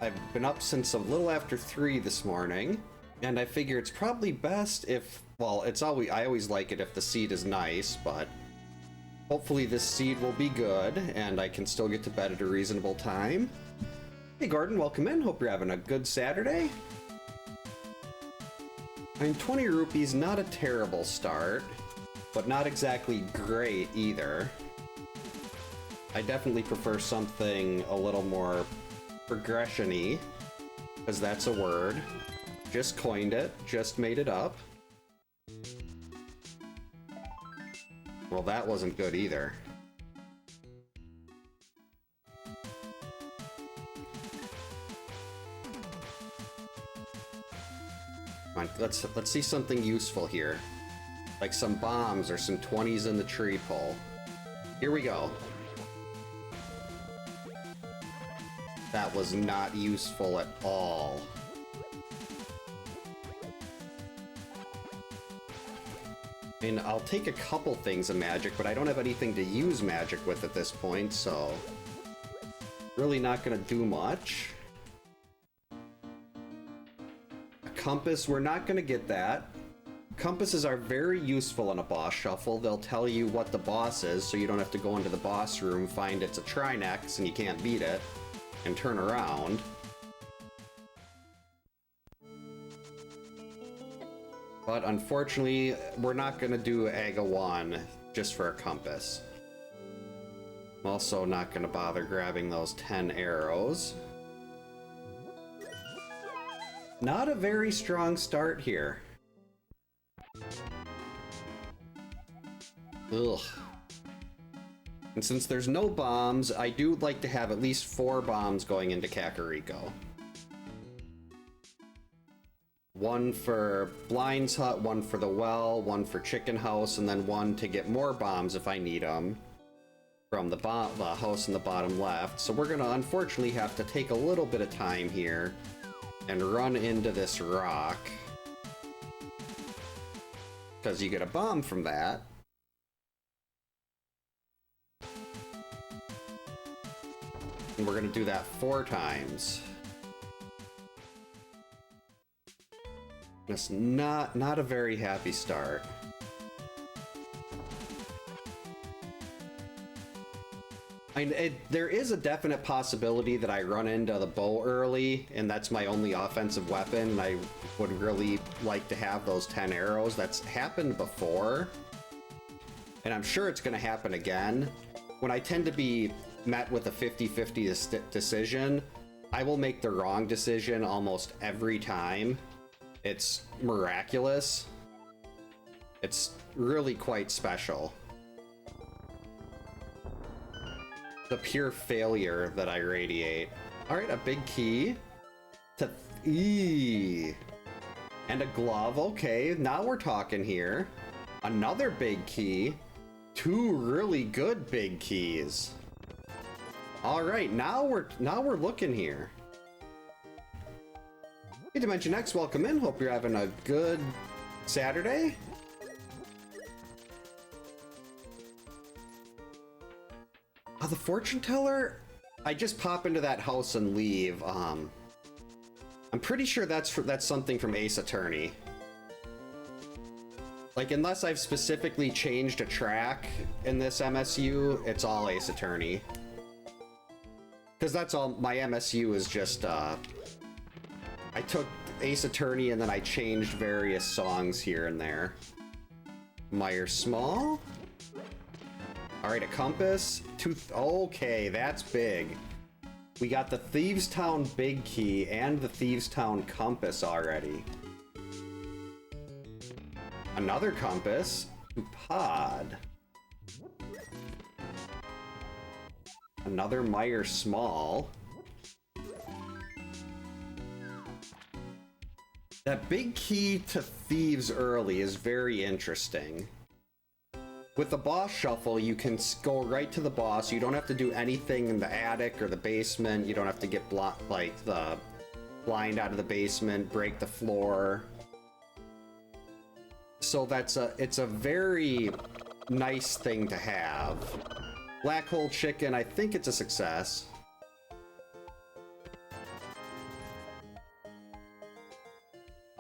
I've been up since a little after 3 this morning, and I figure it's probably best if, well, I always like it if the seed is nice, but hopefully this seed will be good, and I can still get to bed at a reasonable time. Hey Gordon, welcome in. Hope you're having a good Saturday. I mean, 20 rupees, not a terrible start, but not exactly great either. I definitely prefer something a little more progression-y, because that's a word. Just coined it, just made it up. Well, that wasn't good either. Come on, let's see something useful here. Like some bombs or some 20s in the tree pole. Here we go. That was not useful at all. I mean, I'll take a couple things of magic, but I don't have anything to use magic with at this point, so really not gonna do much. A compass, we're not gonna get that. Compasses are very useful in a boss shuffle. They'll tell you what the boss is, so you don't have to go into the boss room, find it's a Trinex, and you can't beat it, and turn around. But unfortunately, we're not going to do Aga 1 just for a compass. I'm also not going to bother grabbing those 10 arrows. Not a very strong start here. Ugh. And since there's no bombs, I do like to have at least 4 bombs going into Kakariko. One for Blind's Hut, one for the well, one for Chicken House, and then one to get more bombs if I need them from the house in the bottom left. So we're gonna unfortunately have to take a little bit of time here and run into this rock, because you get a bomb from that. And we're gonna do that 4 times. It's not a very happy start. I mean, there is a definite possibility that I run into the bow early, and that's my only offensive weapon, and I would really like to have those 10 arrows. That's happened before, and I'm sure it's going to happen again. When I tend to be met with a 50-50 decision, I will make the wrong decision almost every time. It's miraculous. It's really quite special. The pure failure that I radiate. Alright, a big key. And a glove. Okay, now we're talking here. Another big key. 2 really good big keys. Alright, now we're looking here. Hey Dimension X, welcome in. Hope you're having a good Saturday. The fortune teller? I just pop into that house and leave. I'm pretty sure that's something from Ace Attorney. Like, unless I've specifically changed a track in this MSU, it's all Ace Attorney. Because that's all, my MSU is just, I took Ace Attorney and then I changed various songs here and there. Meyer Small? Alright, a compass. Okay, that's big. We got the Thieves Town big key and the Thieves Town compass already. Another compass. Pod. Another Meyer Small. That big key to Thieves early is very interesting. With the boss shuffle, you can go right to the boss. You don't have to do anything in the attic or the basement. You don't have to get the blind out of the basement, break the floor. So it's a very nice thing to have. Black Hole Chicken, I think it's a success.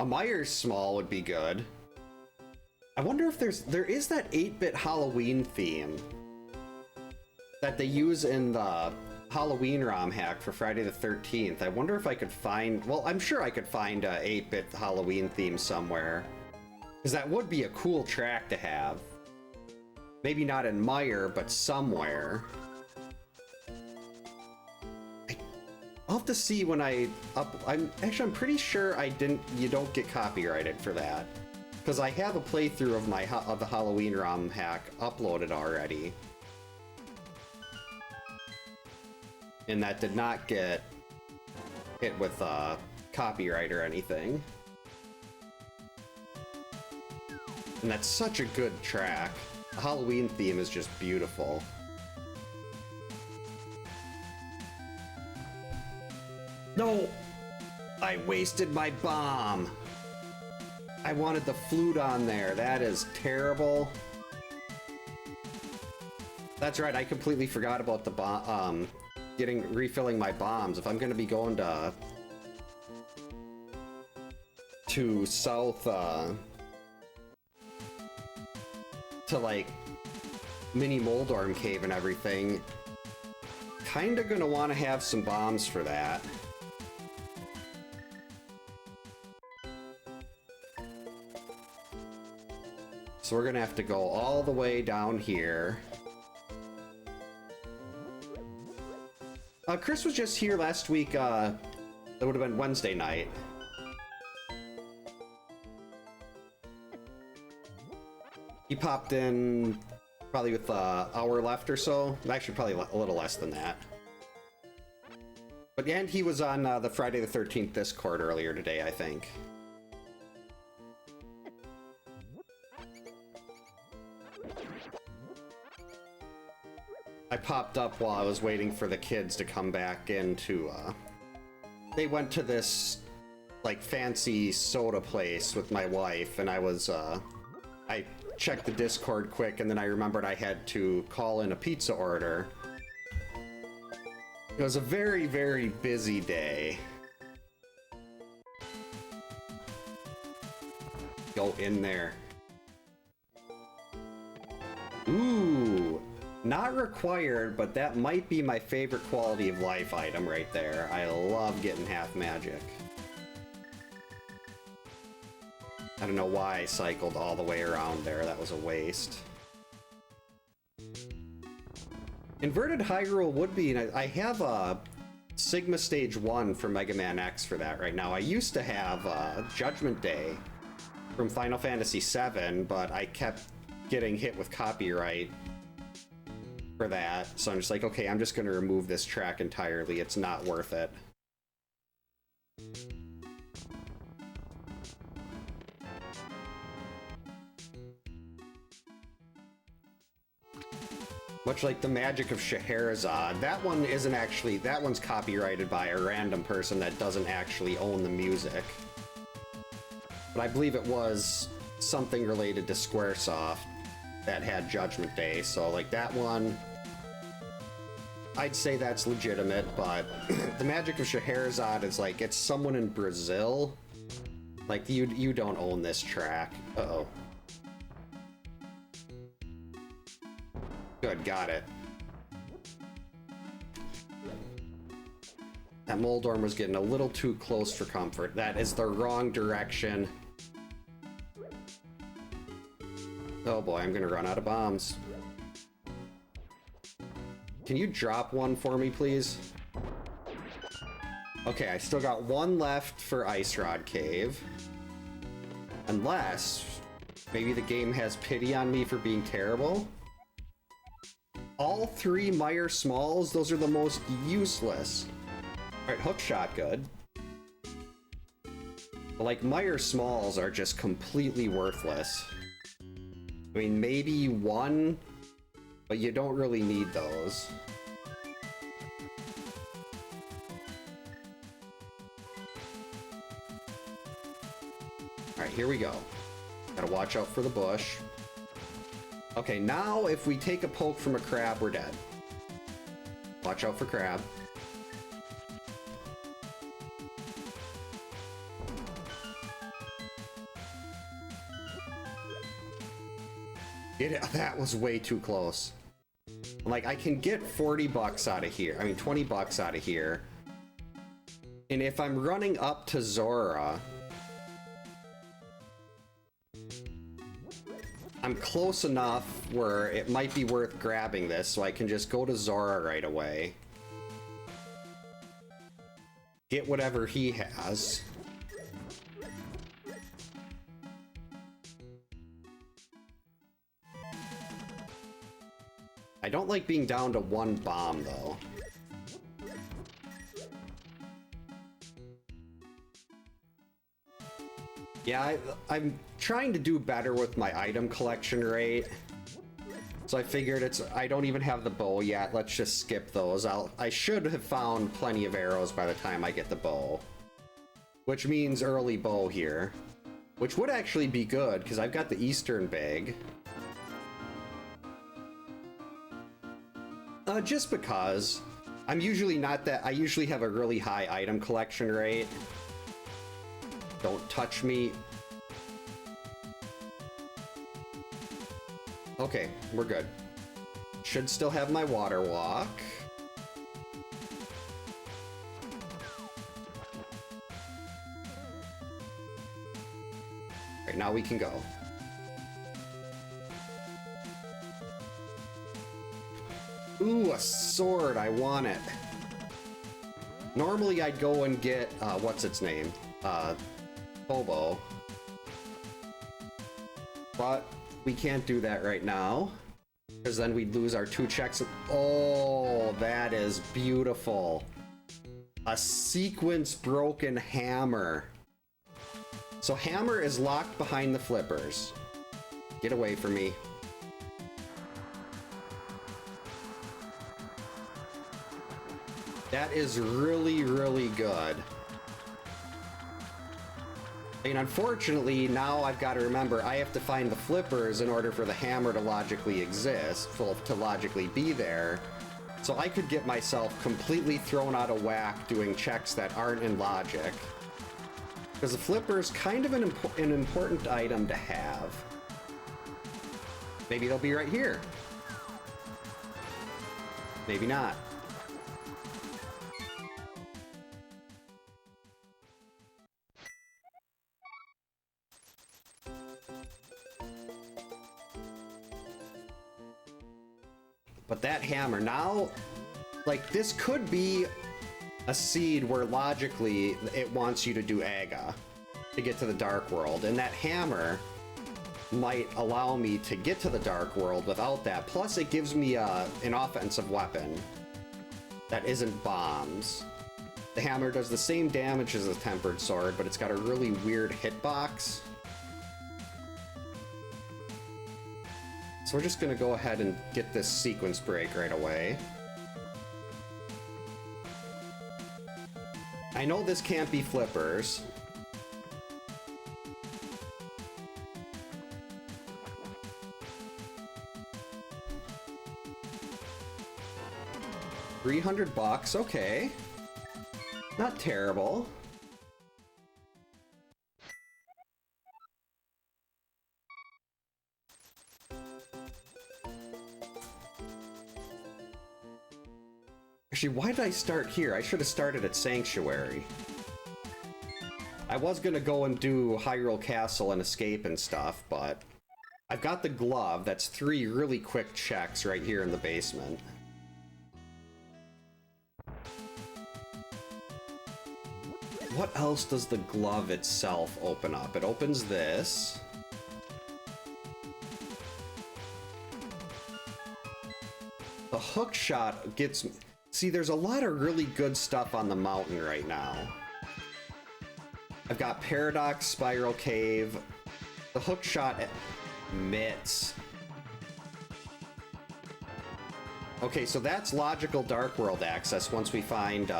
A Myers Small would be good. I wonder if there is that 8-bit Halloween theme that they use in the Halloween ROM hack for Friday the 13th. I wonder if I could find, well, I'm sure I could find a 8-bit Halloween theme somewhere. Because that would be a cool track to have. Maybe not in Meyer, but somewhere. I'll have to see when I'm pretty sure you don't get copyrighted for that. Because I have a playthrough of the Halloween ROM hack uploaded already. And that did not get hit with copyright or anything. And that's such a good track. The Halloween theme is just beautiful. No! I wasted my bomb! I wanted the flute on there. That is terrible. That's right, I completely forgot about the bomb, refilling my bombs. If I'm gonna be going to south, to like mini Moldorm Cave and everything, kinda gonna want to have some bombs for that. So we're gonna have to go all the way down here. Chris was just here last week, that would have been Wednesday night. He popped in probably with an hour left or so. Actually, probably a little less than that. But yeah, and he was on the Friday the 13th Discord earlier today, I think. I popped up while I was waiting for the kids to come back into, they went to this, like, fancy soda place with my wife, and I checked the Discord quick, and then I remembered I had to call in a pizza order. It was a very, very busy day. Go in there. Ooh! Not required, but that might be my favorite quality of life item right there. I love getting half magic. I don't know why I cycled all the way around there. That was a waste. Inverted Hyrule would be, and I have a Sigma Stage 1 for Mega Man X for that right now. I used to have Judgment Day from Final Fantasy VII, but I kept getting hit with copyright for that, so I'm just like, okay, I'm just gonna remove this track entirely. It's not worth it. Much like the Magic of Scheherazade, that one isn't actually, that one's copyrighted by a random person that doesn't actually own the music. But I believe it was something related to Squaresoft that had Judgment Day, so like that one, I'd say that's legitimate, but the Magic of Scheherazade is like, it's someone in Brazil. Like, you don't own this track. Uh-oh. Good, got it. That Moldorm was getting a little too close for comfort. That is the wrong direction. Oh boy, I'm gonna run out of bombs. Can you drop one for me, please? Okay, I still got one left for Ice Rod Cave. Unless, maybe the game has pity on me for being terrible? All three Meyer Smalls, those are the most useless. Alright, Hookshot, good. But like, Meyer Smalls are just completely worthless. I mean, maybe one, but you don't really need those. Alright, here we go. Gotta watch out for the bush. Okay, now if we take a poke from a crab, we're dead. Watch out for crab. That was way too close. Like, I can get 40 bucks out of here. I mean, 20 bucks out of here. And if I'm running up to Zora, I'm close enough where it might be worth grabbing this, so I can just go to Zora right away. Get whatever he has. I don't like being down to one bomb, though. Yeah, I'm trying to do better with my item collection rate. So I figured I don't even have the bow yet. Let's just skip those. I should have found plenty of arrows by the time I get the bow. Which means early bow here. Which would actually be good, because I've got the Eastern bag. Just because. I'm usually not that... I usually have a really high item collection rate. Don't touch me. Okay, we're good. Should still have my water walk. Alright, now we can go. Ooh, a sword, I want it. Normally I'd go and get, what's its name? Bobo. But we can't do that right now, because then we'd lose our 2 checks. Oh, that is beautiful. A sequence broken hammer. So hammer is locked behind the flippers. Get away from me. That is really, really good. And unfortunately, now I've got to remember I have to find the flippers in order for the hammer to logically exist, to logically be there. So I could get myself completely thrown out of whack doing checks that aren't in logic. Because the flipper's kind of an important item to have. Maybe they'll be right here. Maybe not. But that hammer, now, like, this could be a seed where logically it wants you to do Aga to get to the Dark World, and that hammer might allow me to get to the Dark World without that. Plus, it gives me an offensive weapon that isn't bombs. The hammer does the same damage as a tempered sword, but it's got a really weird hitbox. So we're just gonna go ahead and get this sequence break right away. I know this can't be flippers. $300, okay. Not terrible. Actually, why did I start here? I should have started at Sanctuary. I was gonna go and do Hyrule Castle and escape and stuff, but I've got the glove. That's 3 really quick checks right here in the basement. What else does the glove itself open up? It opens this. The hook shot gets... See, there's a lot of really good stuff on the mountain right now. I've got Paradox, Spiral Cave, the hook shot, mitts. Okay, so that's logical Dark World access once we find,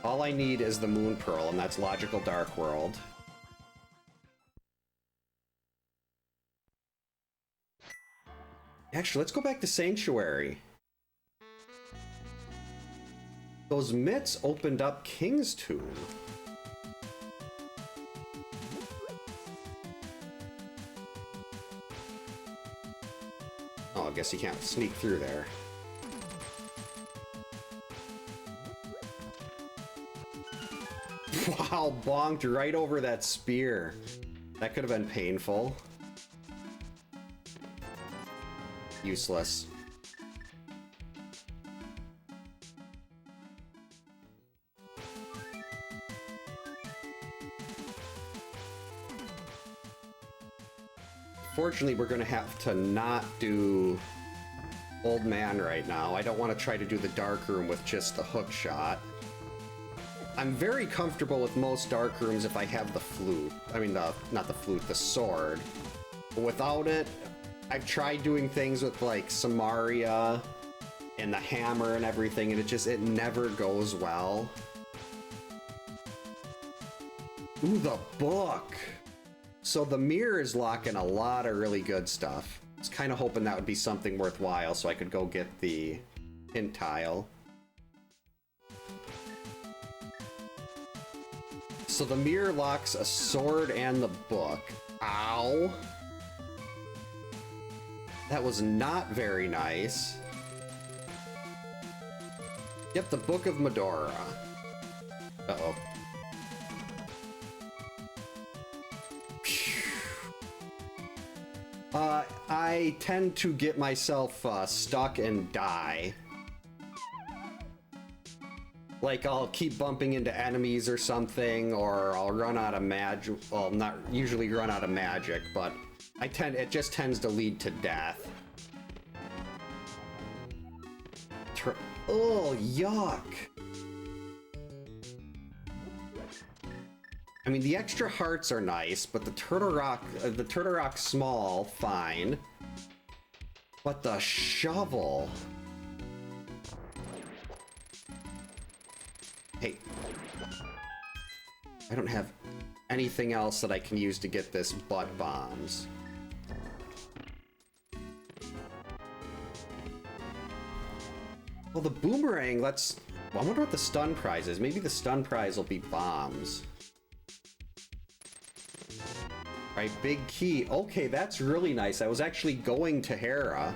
all I need is the Moon Pearl, and that's logical Dark World. Actually, let's go back to Sanctuary. Those mitts opened up King's Tomb. guess you can't sneak through there. Wow, bonked right over that spear. That could have been painful. Useless. Fortunately, we're gonna have to not do Old Man right now. I don't want to try to do the dark room with just the hook shot. I'm very comfortable with most dark rooms if I have the flute. I mean, not the flute, the sword. But without it, I've tried doing things with like Samaria and the hammer and everything, and it never goes well. Ooh, the book! So the mirror is locking a lot of really good stuff. I was kind of hoping that would be something worthwhile so I could go get the hint tile. So the mirror locks a sword and the book. Ow! That was not very nice. Yep, the Book of Medora. Uh-oh. I tend to get myself stuck and die. Like, I'll keep bumping into enemies or something, or I'll run out of magic. Well, not usually run out of magic, but it just tends to lead to death. Oh, yuck. I mean, the extra hearts are nice, but the Turtle Rock small, fine. But the shovel. Hey. I don't have anything else that I can use to get this butt bombs. Well, the boomerang, I wonder what the stun prize is. Maybe the stun prize will be bombs. Right, big key. Okay, that's really nice. I was actually going to Hera.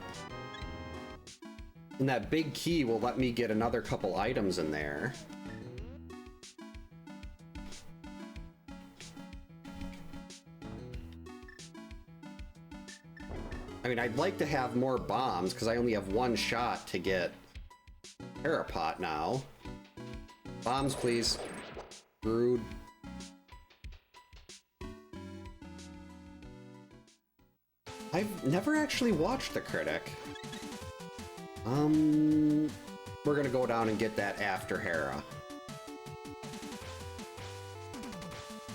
And that big key will let me get another couple items in there. I mean, I'd like to have more bombs, because I only have one shot to get Hera Pot now. Bombs, please. Rude. I've never actually watched The Critic. We're gonna go down and get that after Hera.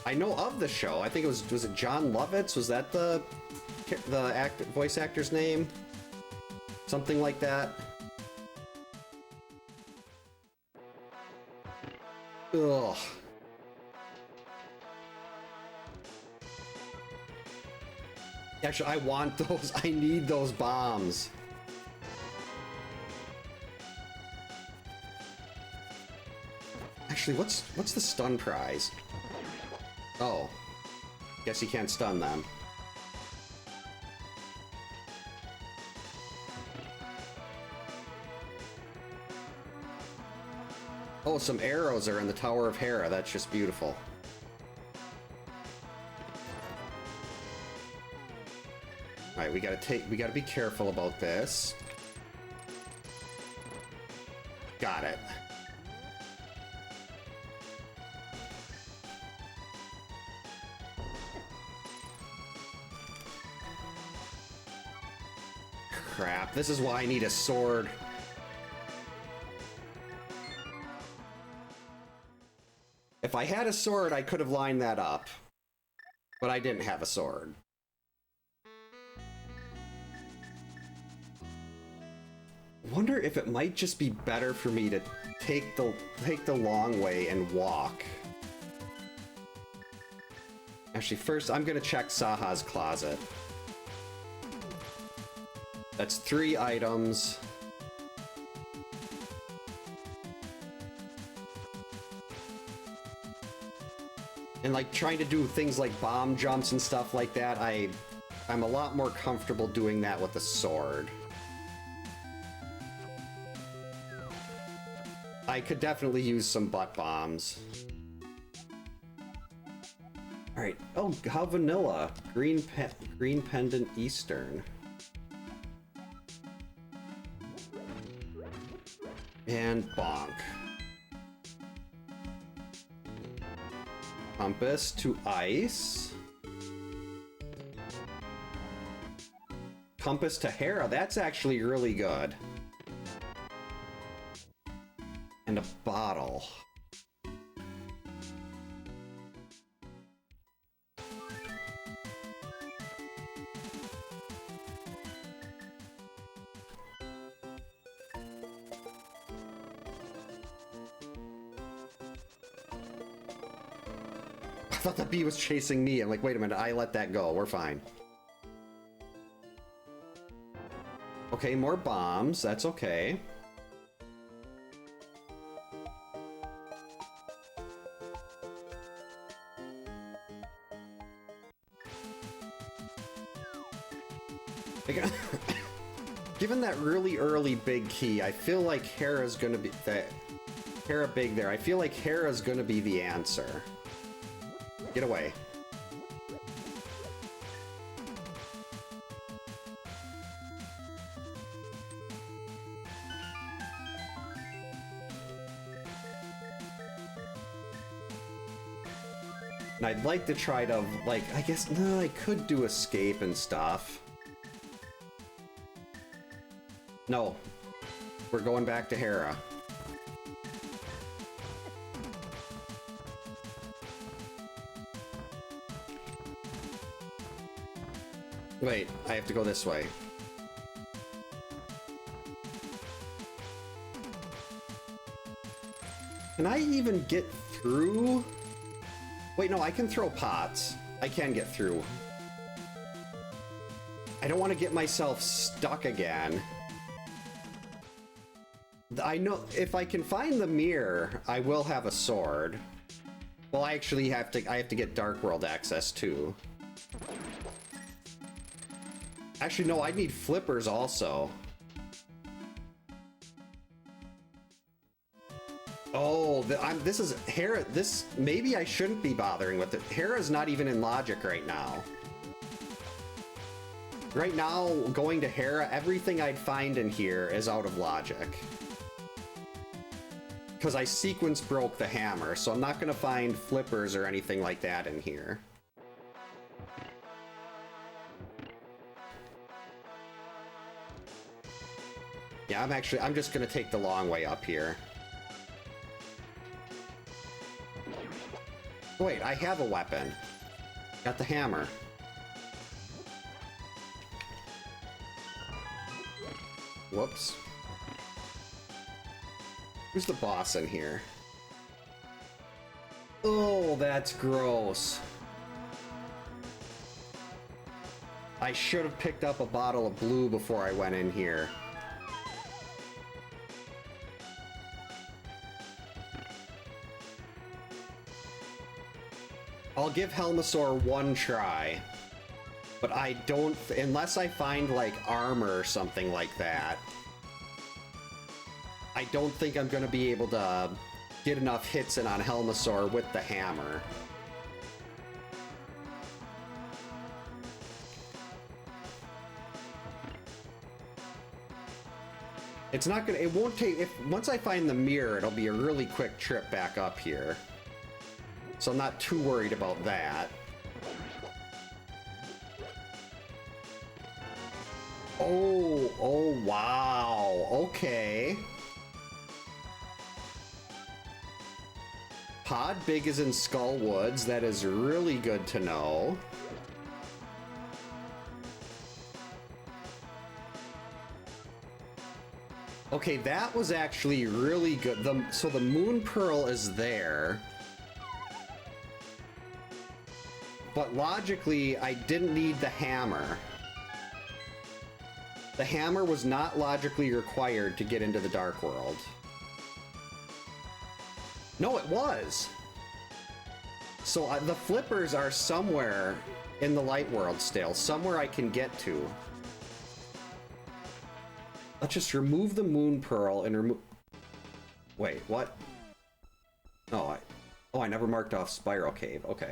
I know of the show. I think was it John Lovitz? Was that the voice actor's name? Something like that. Ugh. Actually, I want those. I need those bombs. Actually, what's the stun prize? Oh. Guess you can't stun them. Oh, some arrows are in the Tower of Hera. That's just beautiful. Alright, we gotta be careful about this. Got it. Crap, this is why I need a sword. If I had a sword, I could have lined that up. But I didn't have a sword. Wonder if it might just be better for me to take the long way and walk. Actually, first I'm gonna check Saha's closet. That's 3 items. And like trying to do things like bomb jumps and stuff like that, I'm a lot more comfortable doing that with a sword. I could definitely use some butt bombs. All right. Oh, how vanilla. Green pendant Eastern. And bonk. Compass to ice. Compass to Hera. That's actually really good. And a bottle. I thought the bee was chasing me. I'm like, wait a minute, I let that go. We're fine. Okay, more bombs. That's okay. Given that really early big key, I feel like Hera's gonna be that Hera big there. I feel like Hera's gonna be the answer. Get away. And I'd like to try to, like, I guess, no, I could do escape and stuff. No. We're going back to Hera. Wait, I have to go this way. Can I even get through? Wait, no, I can throw pots. I can get through. I don't want to get myself stuck again. I know if I can find the mirror, I will have a sword. Well, I actually have to get Dark World access too. Actually, no, I need flippers also. Oh, this is Hera. This maybe I shouldn't be bothering with it. Hera's not even in logic right now. Right now, going to Hera, everything I'd find in here is out of logic. Because I sequence broke the hammer, so I'm not going to find flippers or anything like that in here. Yeah, I'm just going to take the long way up here. Wait, I have a weapon. Got the hammer. Whoops. Who's the boss in here? Oh, that's gross. I should have picked up a bottle of blue before I went in here. I'll give Helmasaur one try. But I don't, unless I find like armor or something like that, I don't think I'm going to be able to get enough hits in on Helmasaur with the hammer. It's not gonna, it won't take, once I find the mirror, it'll be a really quick trip back up here. So I'm not too worried about that. Oh, wow, okay. Pod Big is in Skull Woods, that is really good to know. Okay, that was actually really good. So the Moon Pearl is there. But logically, I didn't need the hammer. The hammer was not logically required to get into the Dark World. No, it was. So the flippers are somewhere in the Light World still. Somewhere I can get to. Let's just remove the Moon Pearl and remove... Wait, what? Oh, I never marked off Spiral Cave. Okay.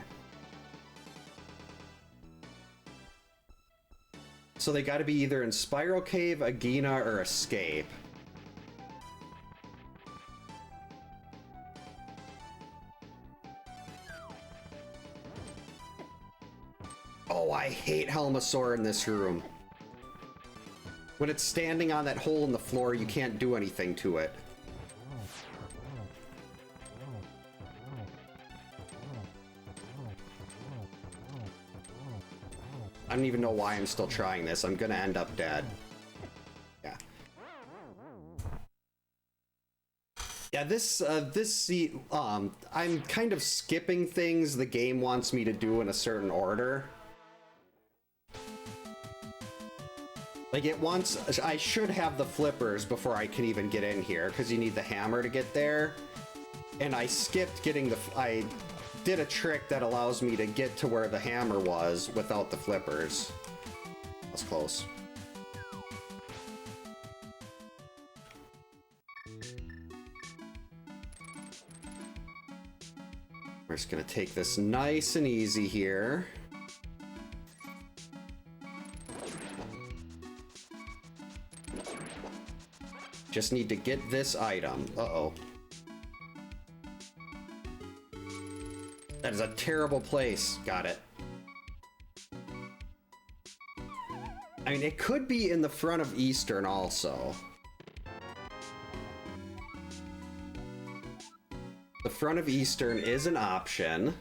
So they gotta be either in Spiral Cave, Agina, or Escape. Oh, I hate Helmasaur in this room. When it's standing on that hole in the floor, you can't do anything to it. I don't even know why I'm still trying this. I'm gonna end up dead. Yeah. Yeah, I'm kind of skipping things the game wants me to do in a certain order. Like I should have the flippers before I can even get in here, because you need the hammer to get there. And I skipped getting I did a trick that allows me to get to where the hammer was without the flippers. That's close. We're just gonna take this nice and easy here. Just need to get this item. Uh-oh. That is a terrible place. Got it. I mean, it could be in the front of Eastern also. The front of Eastern is an option.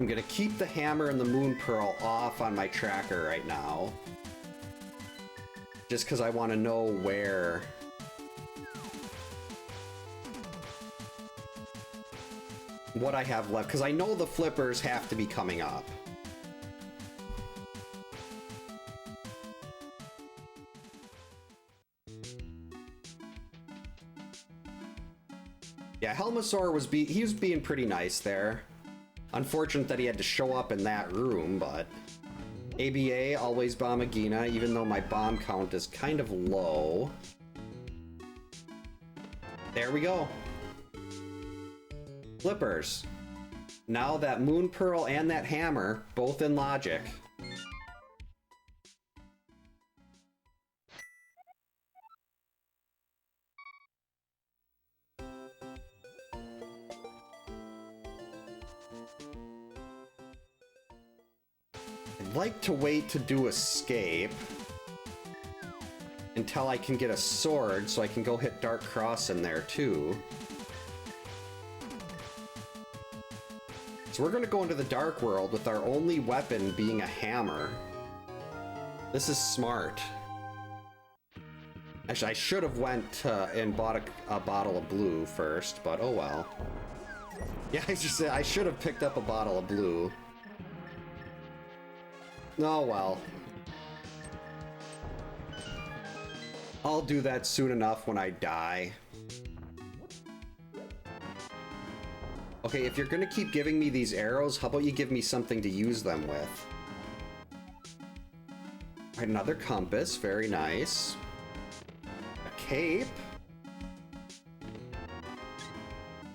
I'm gonna keep the hammer and the moon pearl off on my tracker right now. Just because I want to know where. What I have left, because I know the flippers have to be coming up. Yeah, Helmasaur was he was being pretty nice there. Unfortunate that he had to show up in that room, but ABA, always bomb Agina, even though my bomb count is kind of low. There we go. Flippers. Now that moon pearl and that hammer, both in logic. I'd like to wait to do escape until I can get a sword so I can go hit Dark Cross in there too. So we're gonna go into the Dark World with our only weapon being a hammer. This is smart. Actually, I should have went and bought a bottle of blue first, but oh well. Yeah, I should have picked up a bottle of blue. Oh well. I'll do that soon enough when I die. Okay, if you're gonna keep giving me these arrows, how about you give me something to use them with? Alright, another compass, very nice. A cape.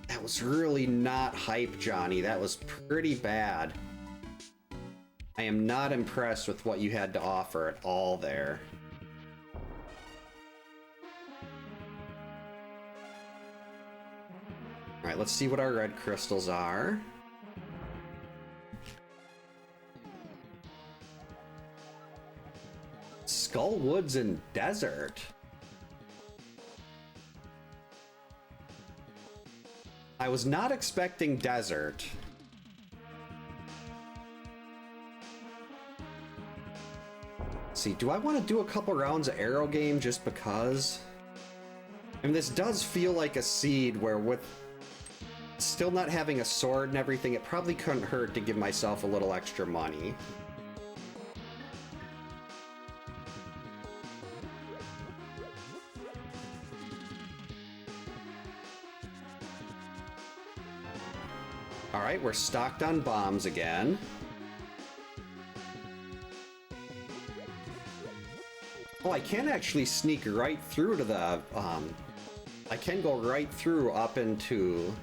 That was really not hype, Johnny. That was pretty bad. I am not impressed with what you had to offer at all there. Alright, let's see what our red crystals are. Skull Woods and Desert. I was not expecting desert. Let's see, do I want to do a couple rounds of Arrow Game just because? I mean, this does feel like a seed where with still not having a sword and everything, it probably couldn't hurt to give myself a little extra money. All right, we're stocked on bombs again. Oh, I can actually sneak right through to the, I can go right through up into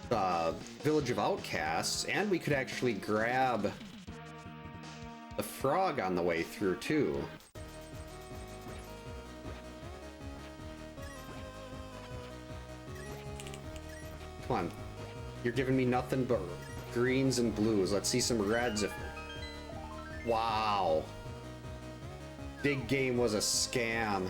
the Village of Outcasts, and we could actually grab the frog on the way through, too. Come on. You're giving me nothing but greens and blues. Let's see some reds if... Wow. Big game was a scam.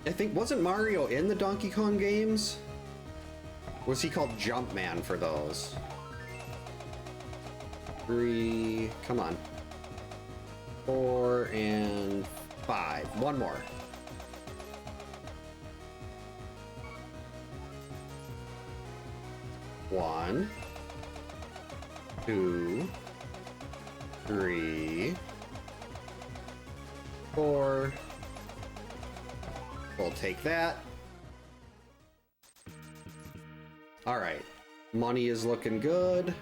I think, wasn't Mario in the Donkey Kong games? Was he called Jumpman for those? 3, come on. 4 and 5. One more. One, 2, 3, 4. We'll take that. All right. Money is looking good.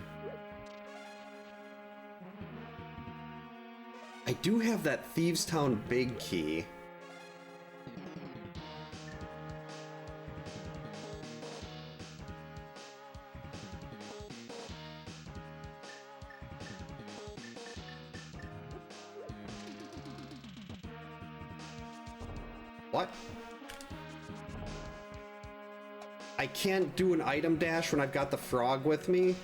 I do have that Thieves Town big key. What? I can't do an item dash when I've got the frog with me?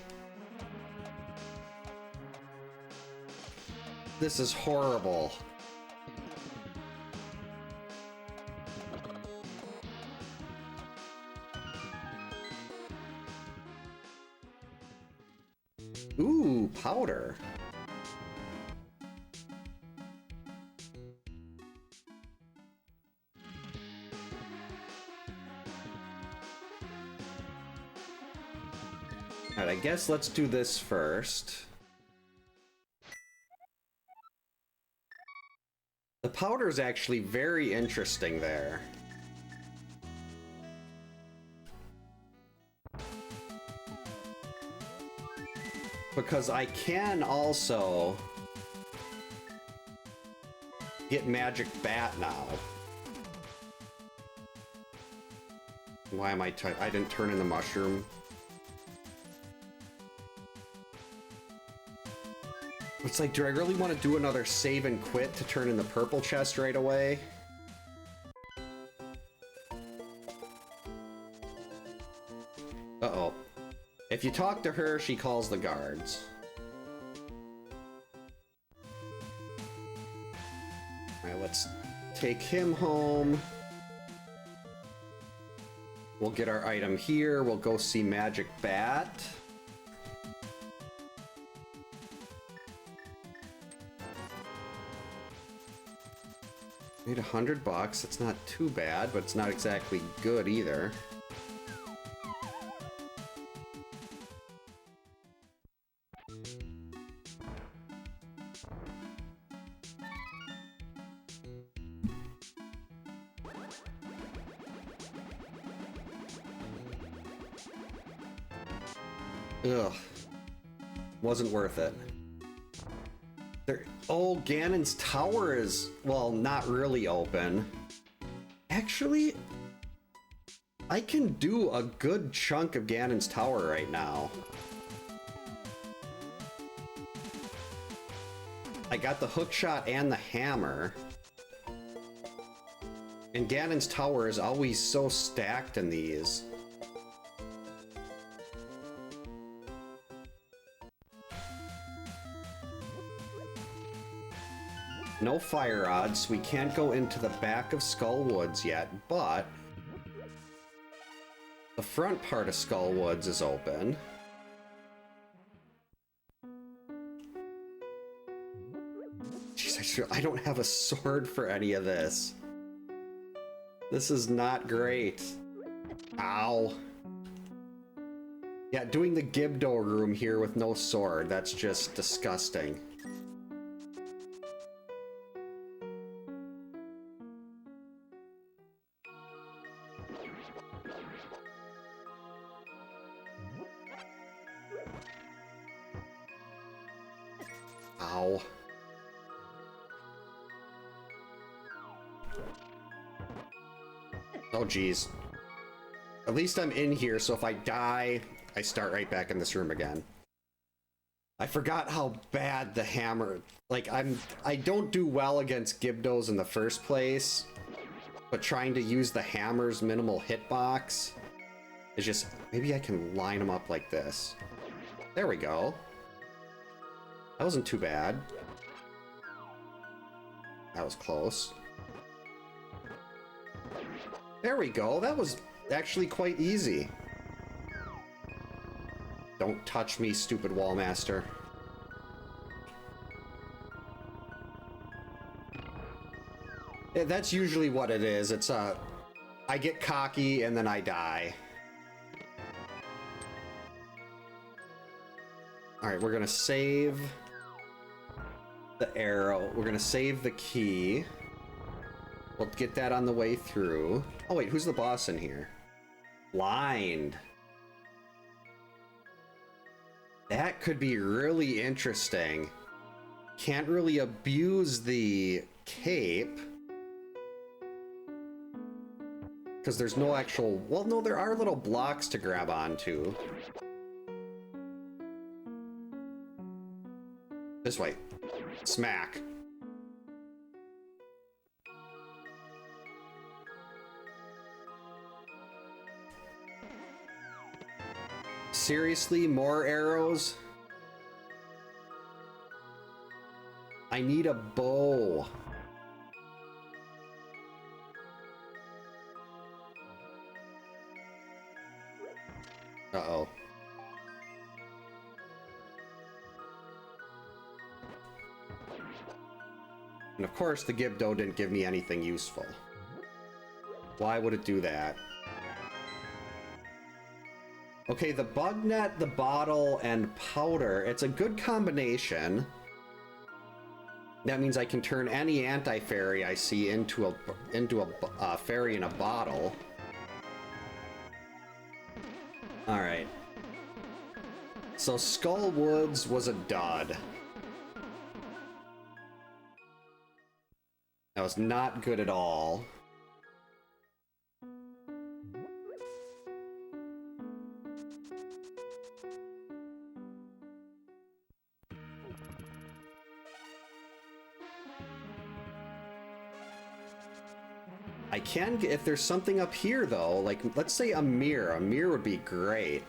This is horrible. Ooh, powder. All right, I guess let's do this first. The powder is actually very interesting there. Because I can also get Magic Bat now. Why am I didn't turn in the mushroom. It's like, do I really want to do another save and quit to turn in the purple chest right away? Uh-oh. If you talk to her, she calls the guards. Alright, let's take him home. We'll get our item here. We'll go see Magic Bat. Made $100. That's not too bad, but it's not exactly good either. Ugh. Wasn't worth it. Oh, Ganon's tower is, well, not really open. Actually, I can do a good chunk of Ganon's tower right now. I got the hookshot and the hammer. And Ganon's tower is always so stacked in these. No fire odds, we can't go into the back of Skull Woods yet, but the front part of Skull Woods is open. Jeez, I don't have a sword for any of this. This is not great. Ow. Yeah, doing the Gibdo room here with no sword, that's just disgusting. Ow. Oh, geez. At least I'm in here, so if I die, I start right back in this room again. I forgot how bad the hammer... Like, I don't do well against Gibdos in the first place, but trying to use the hammer's minimal hitbox is just... Maybe I can line them up like this. There we go. That wasn't too bad. That was close. There we go. That was actually quite easy. Don't touch me, stupid Wallmaster. Yeah, that's usually what it is. It's I get cocky and then I die. Alright, we're gonna save the arrow. We're gonna save the key. We'll get that on the way through. Oh wait, who's the boss in here? Blind. That could be really interesting. Can't really abuse the cape. Because there's no actual... Well, no, there are little blocks to grab onto. This way. Smack. Seriously, more arrows? I need a bow. Uh-oh. And of course, the Gibdo didn't give me anything useful. Why would it do that? Okay, the bug net, the bottle, and powder, it's a good combination. That means I can turn any anti-fairy I see into a fairy in a bottle. Alright. So Skull Woods was a dud. That was not good at all. I can get, if there's something up here though, like let's say a mirror. A mirror would be great.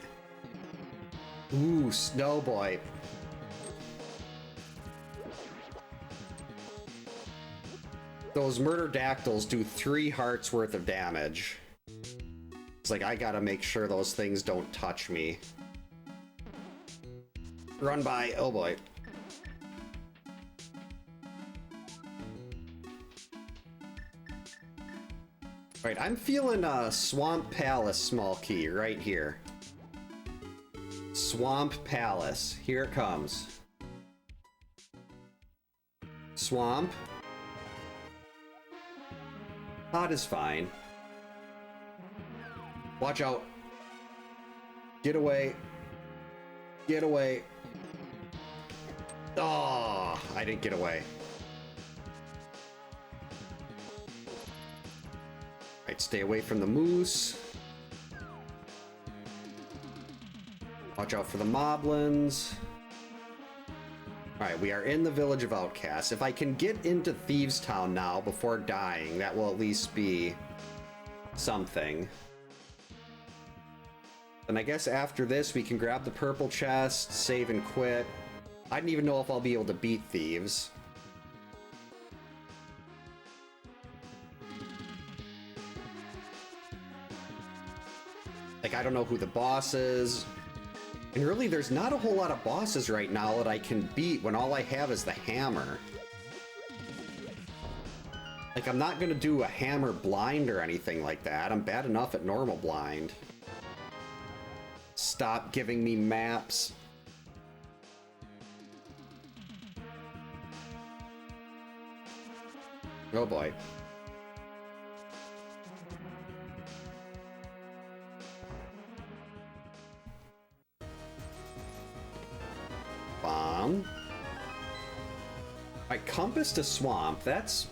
Ooh, Snowboy. Those Murderdactyls do 3 hearts worth of damage. It's like I gotta make sure those things don't touch me. Run by, oh boy. Alright, I'm feeling Swamp Palace small key right here. Swamp Palace. Here it comes. Swamp. Hot is fine. Watch out. Get away. Get away. Oh, I didn't get away. Right, stay away from the moose. Watch out for the moblins. Alright, we are in the Village of Outcasts. If I can get into Thieves Town now before dying, that will at least be something. Then I guess after this we can grab the purple chest, save and quit. I don't even know if I'll be able to beat Thieves. Like, I don't know who the boss is. And really, there's not a whole lot of bosses right now that I can beat when all I have is the hammer. Like, I'm not gonna do a hammer blind or anything like that. I'm bad enough at normal blind. Stop. stop giving me maps. Oh boy. Bomb. I compassed a swamp. That's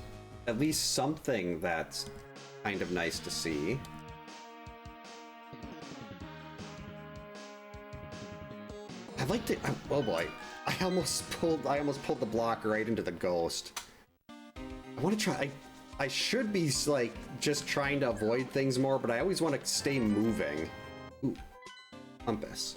at least something that's kind of nice to see. I'd like to. Oh boy, I almost pulled the block right into the ghost. I want to try. I should be like just trying to avoid things more, but I always want to stay moving. Ooh, compass.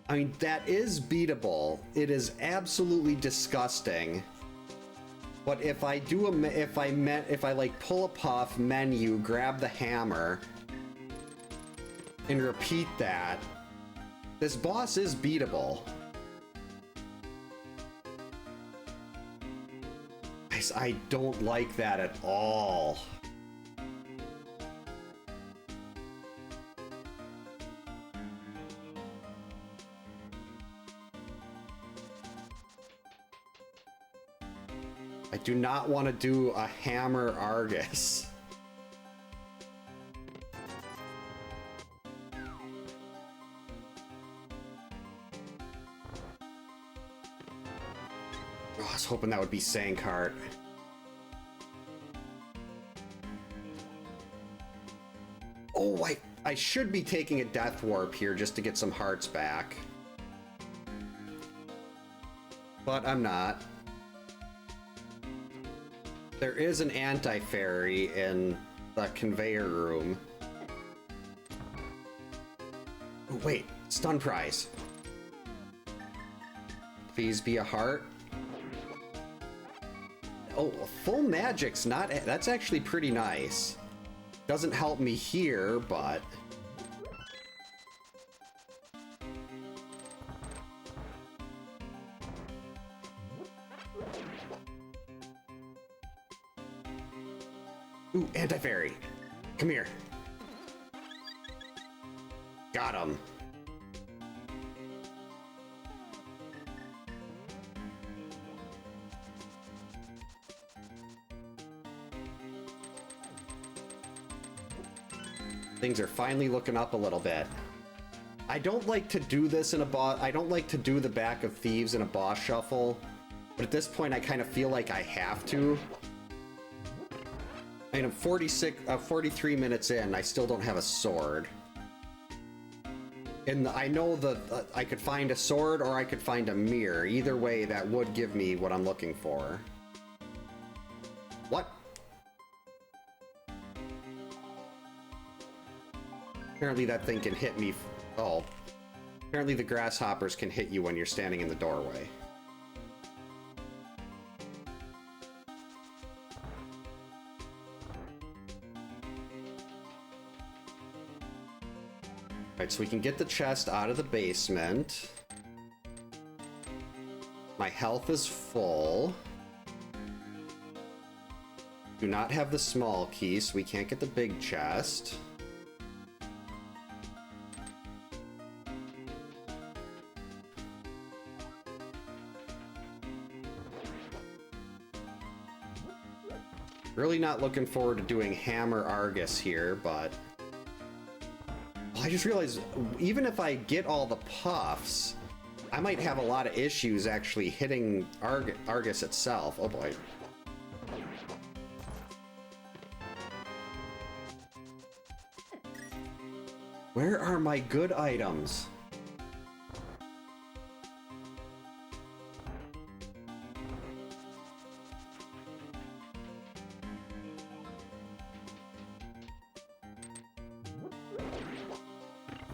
I mean, that is beatable. It is absolutely disgusting. But if I do if I like pull a puff, menu, grab the hammer, and repeat that, this boss is beatable. I don't like that at all. I do not want to do a hammer Argus. Oh, I was hoping that would be Sankart. Oh, I should be taking a death warp here just to get some hearts back. But I'm not. There is an anti-fairy in the conveyor room. Oh, wait, stun prize. Please be a heart. Oh, full magic's not. That's actually pretty nice. Doesn't help me here, but. Ooh, anti-fairy. Come here. Got him. Things are finally looking up a little bit. I don't like to do this in a boss. I don't like to do the back of thieves in a boss shuffle, but at this point I kind of feel like I have to. I mean, I'm 43 minutes in, I still don't have a sword. And I know that I could find a sword or I could find a mirror. Either way, that would give me what I'm looking for. What? Apparently that thing can hit me. Oh. Apparently the grasshoppers can hit you when you're standing in the doorway. Alright, so we can get the chest out of the basement. My health is full. Do not have the small key, so we can't get the big chest. Really not looking forward to doing Hammer Argus here, but... I just realized, even if I get all the puffs, I might have a lot of issues actually hitting Argus itself. Oh boy. Where are my good items?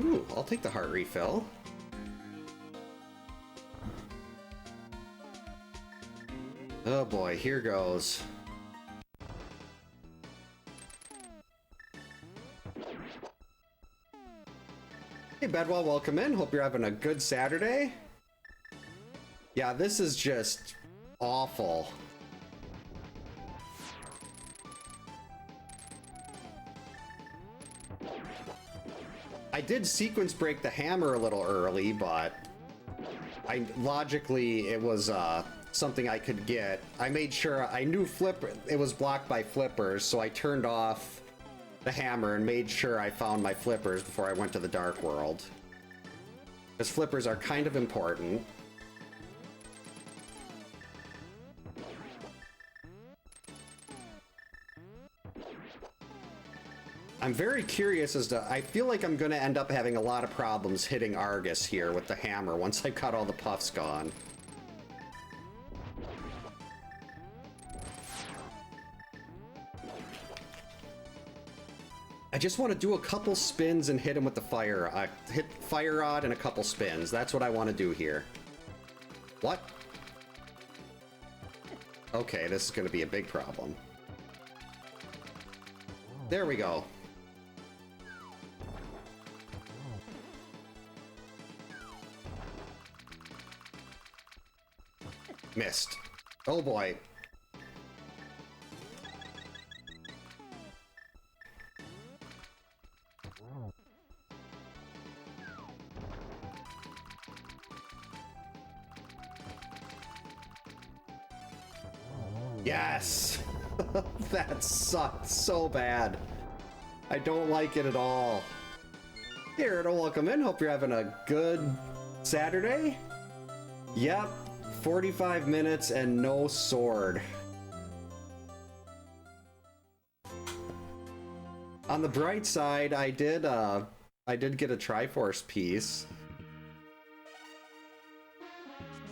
Ooh, I'll take the heart refill. Oh boy, here goes. Hey Bedwell, welcome in. Hope you're having a good Saturday. Yeah, this is just awful. I did sequence break the hammer a little early, but logically it was something I could get. I made sure I knew it was blocked by flippers, so I turned off the hammer and made sure I found my flippers before I went to the Dark World. Because flippers are kind of important. I'm very curious as to... I feel like I'm going to end up having a lot of problems hitting Argus here with the hammer once I've got all the puffs gone. I just want to do a couple spins and hit him with the fire. Hit fire rod and a couple spins. That's what I want to do here. What? Okay, this is going to be a big problem. There we go. Missed. Oh boy. Yes! That sucked so bad. I don't like it at all. Hey, Erdo, welcome in. Hope you're having a good Saturday. Yep, 45 minutes and no sword. On the bright side, I did get a Triforce piece.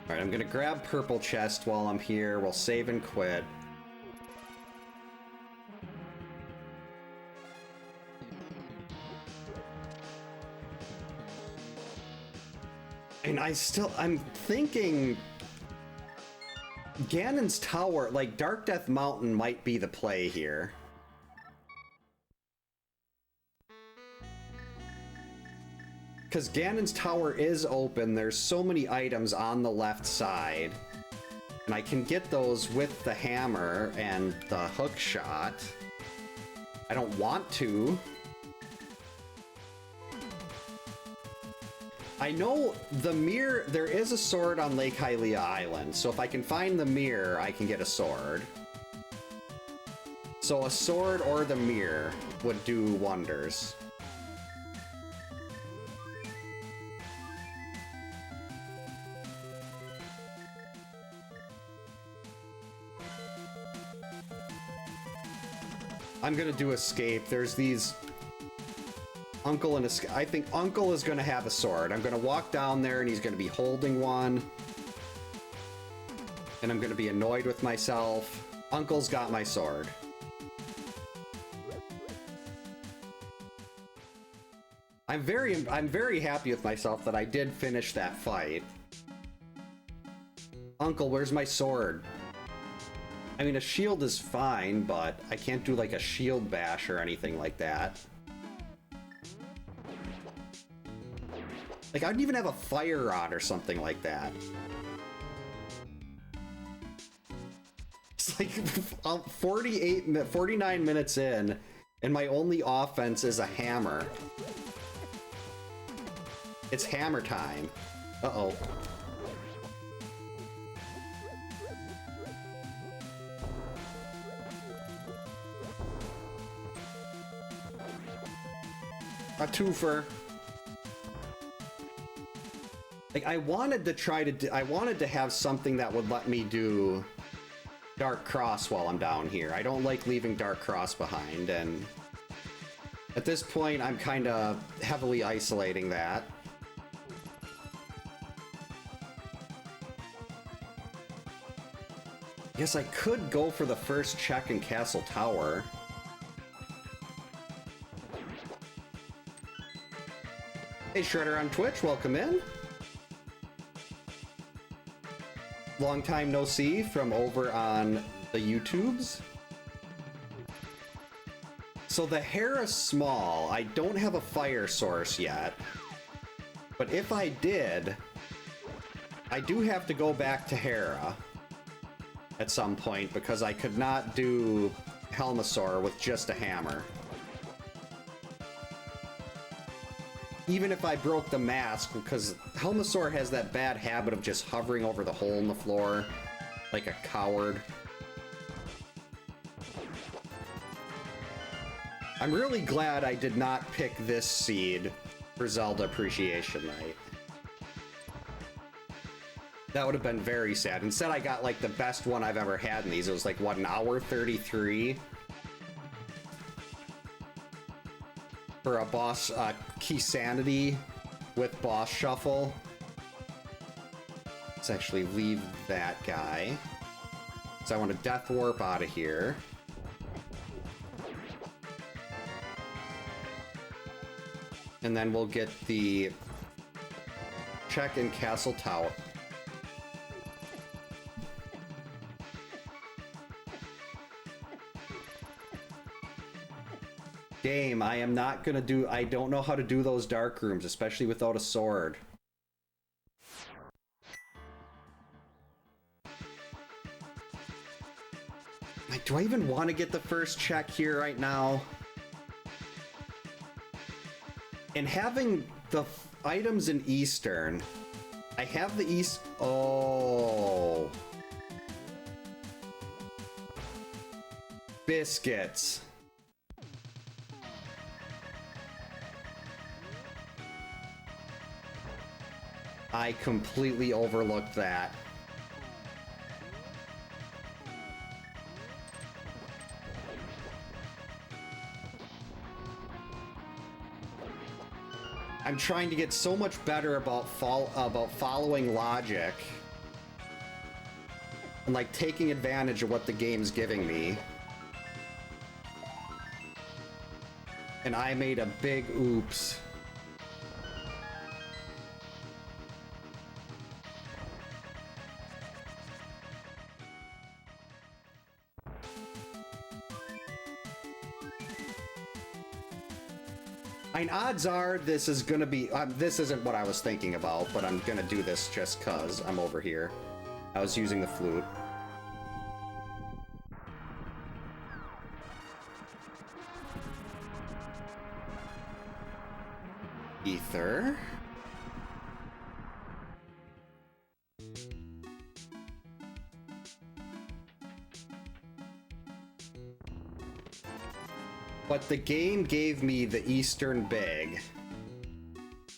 Alright, I'm gonna grab purple chest while I'm here. We'll save and quit. And I'm thinking Ganon's Tower, like Dark Death Mountain might be the play here. Because Ganon's Tower is open, there's so many items on the left side. And I can get those with the hammer and the hook shot. I don't want to. I know the mirror, there is a sword on Lake Hylia Island, so if I can find the mirror, I can get a sword. So a sword or the mirror would do wonders. I'm gonna do escape. There's these... Uncle and escape. I think Uncle is gonna have a sword. I'm gonna walk down there and he's gonna be holding one. And I'm gonna be annoyed with myself. Uncle's got my sword. I'm very happy with myself that I did finish that fight. Uncle, where's my sword? I mean, a shield is fine, but I can't do like a shield bash or anything like that. Like, I wouldn't even have a fire rod or something like that. It's like 49 minutes in, and my only offense is a hammer. It's hammer time. Uh-oh. A twofer. Like, I wanted to have something that would let me do Dark Cross while I'm down here. I don't like leaving Dark Cross behind, and at this point, I'm kind of heavily isolating that. Guess I could go for the first check in Castle Tower. Hey, Shredder on Twitch, welcome in. Long time no see from over on the YouTubes. So the hair is small. I don't have a fire source yet. But if I did, I do have to go back to Hera at some point because I could not do Helmasaur with just a hammer. Even if I broke the mask, because Helmasaur has that bad habit of just hovering over the hole in the floor like a coward. I'm really glad I did not pick this seed for Zelda Appreciation Night. That would have been very sad. Instead, I got like the best one I've ever had in these. It was like, what, an hour 33? For a boss, Key Sanity with boss shuffle. Let's actually leave that guy. So I want to Death Warp out of here. And then we'll get the check in Castle Tower. Game, I am not gonna do... I don't know how to do those dark rooms, especially without a sword. Like, do I even want to get the first check here right now? And having the items in Eastern, I have the East... Oh. Biscuits. I completely overlooked that. I'm trying to get so much better about following logic and like taking advantage of what the game's giving me. And I made a big oops. I mean, odds are this is gonna be... this isn't what I was thinking about, but I'm gonna do this just cause I'm over here. I was using the flute. Ether. But the game gave me the Eastern Big.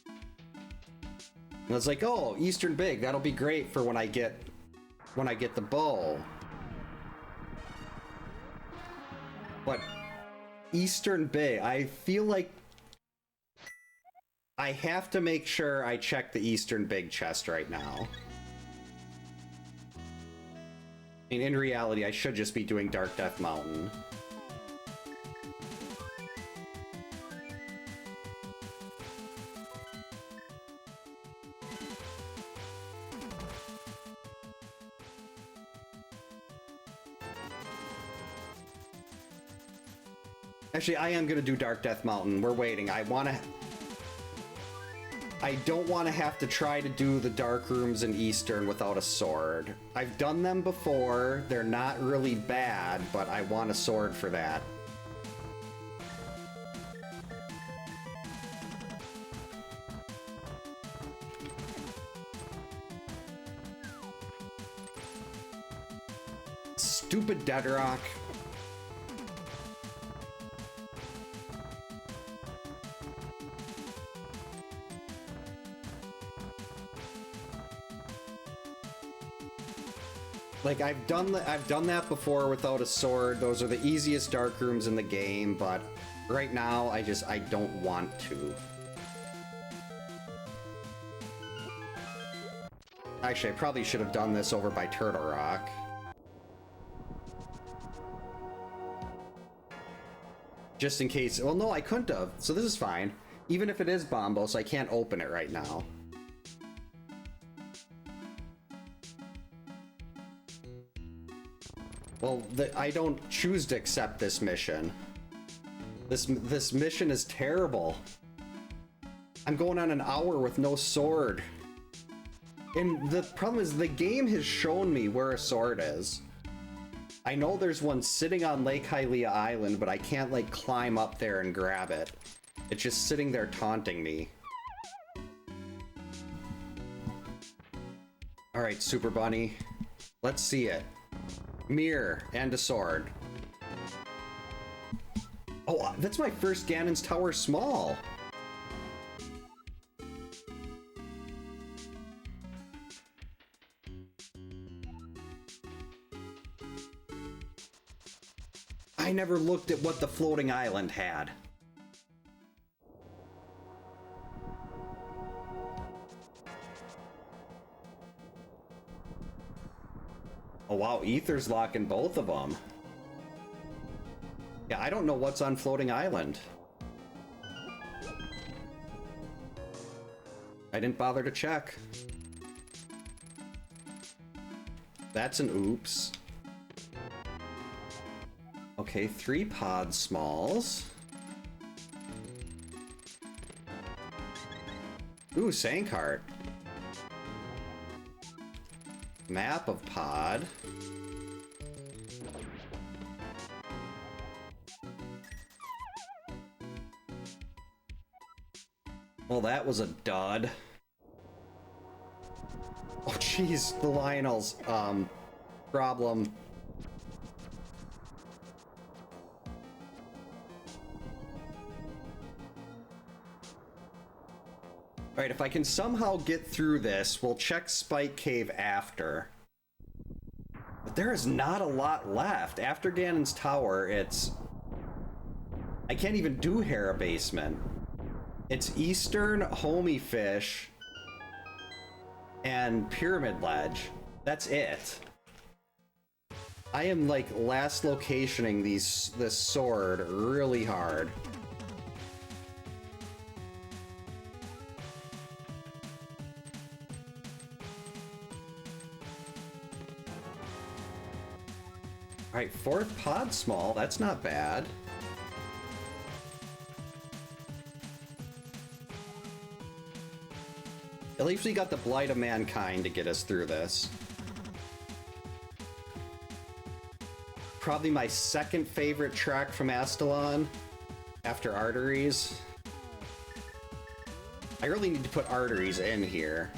And I was like, oh, Eastern Big, that'll be great for when I get the bow. But Eastern Big, I feel like I have to make sure I check the Eastern Big chest right now. I mean, in reality, I should just be doing Dark Death Mountain. Actually, I am gonna do Dark Death Mountain. We're waiting. I don't want to have to try to do the dark rooms in Eastern without a sword. I've done them before. They're not really bad, but I want a sword for that. Stupid Dead Rock. Like, I've done that before without a sword. Those are the easiest dark rooms in the game, but right now I don't want to. Actually, I probably should have done this over by Turtle Rock. Just in case. Well, no, I couldn't have. So this is fine. Even if it is Bombos, I can't open it right now. Well, I don't choose to accept this mission. This mission is terrible. I'm going on an hour with no sword. And the problem is the game has shown me where a sword is. I know there's one sitting on Lake Hylia Island, but I can't, like, climb up there and grab it. It's just sitting there taunting me. Alright, Super Bunny. Let's see it. Mirror and a sword. Oh, that's my first Ganon's Tower small. I never looked at what the floating island had. Oh wow, Ether's locking both of them. Yeah, I don't know what's on Floating Island. I didn't bother to check. That's an oops. Okay, 3 pod smalls. Ooh, Sankheart. Map of pod. Well, that was a dud. Oh, jeez, the Lionel's, problem. Alright, if I can somehow get through this, we'll check Spike Cave after. But there is not a lot left. After Ganon's Tower, it's... I can't even do Hera Basement. It's Eastern, Homie Fish, and Pyramid Ledge. That's it. I am, like, last locationing this sword really hard. Alright, 4th pod small, that's not bad. At least we got the Blight of Mankind to get us through this. Probably my second favorite track from Astalon, after Arteries. I really need to put Arteries in here,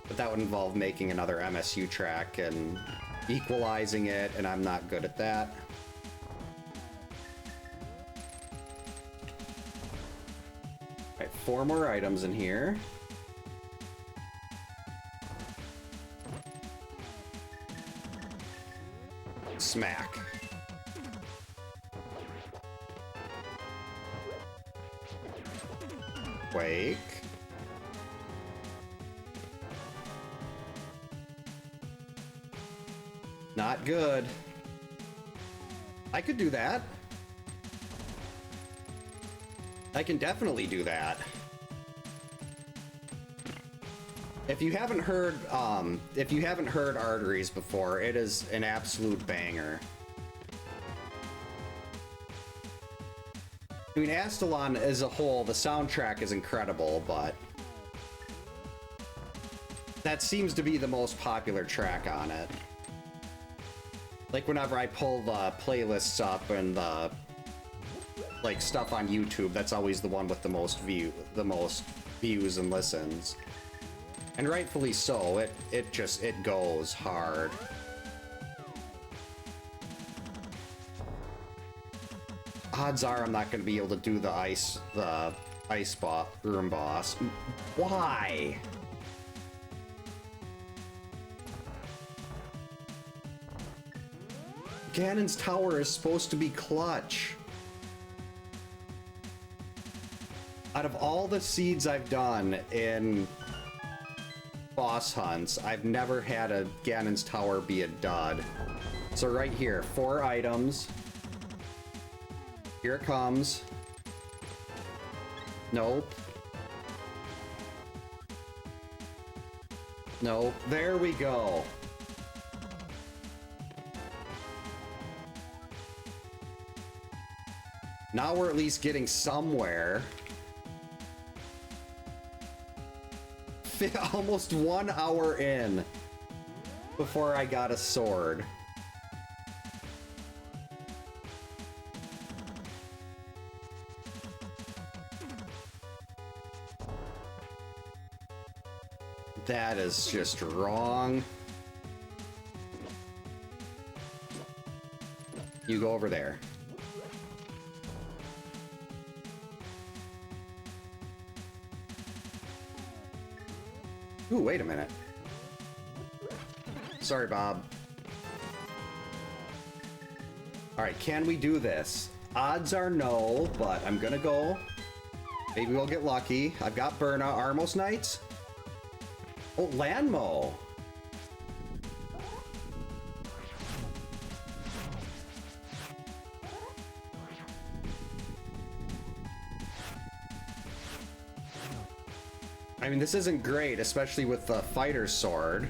but that would involve making another MSU track and equalizing it, and I'm not good at that. Alright, 4 more items in here. Smack. Quake. Not good. I could do that. I can definitely do that. If you haven't heard Arteries before, it is an absolute banger. I mean, Astalon as a whole, the soundtrack is incredible, but that seems to be the most popular track on it. Like, whenever I pull the playlists up and the, like, stuff on YouTube, that's always the one with the most views and listens. And rightfully so, it goes hard. Odds are I'm not going to be able to do the ice room boss. Why? Ganon's Tower is supposed to be clutch. Out of all the seeds I've done in boss hunts, I've never had a Ganon's Tower be a dud. So right here, 4 items. Here it comes. Nope. Nope. There we go. Now we're at least getting somewhere. almost 1 hour in before I got a sword. That is just wrong. You go over there. Ooh, wait a minute. Sorry, Bob. Alright, can we do this? Odds are no, but I'm gonna go. Maybe we'll get lucky. I've got Burna, Armos Knights. Oh, Landmo. I mean, this isn't great, especially with the fighter's sword.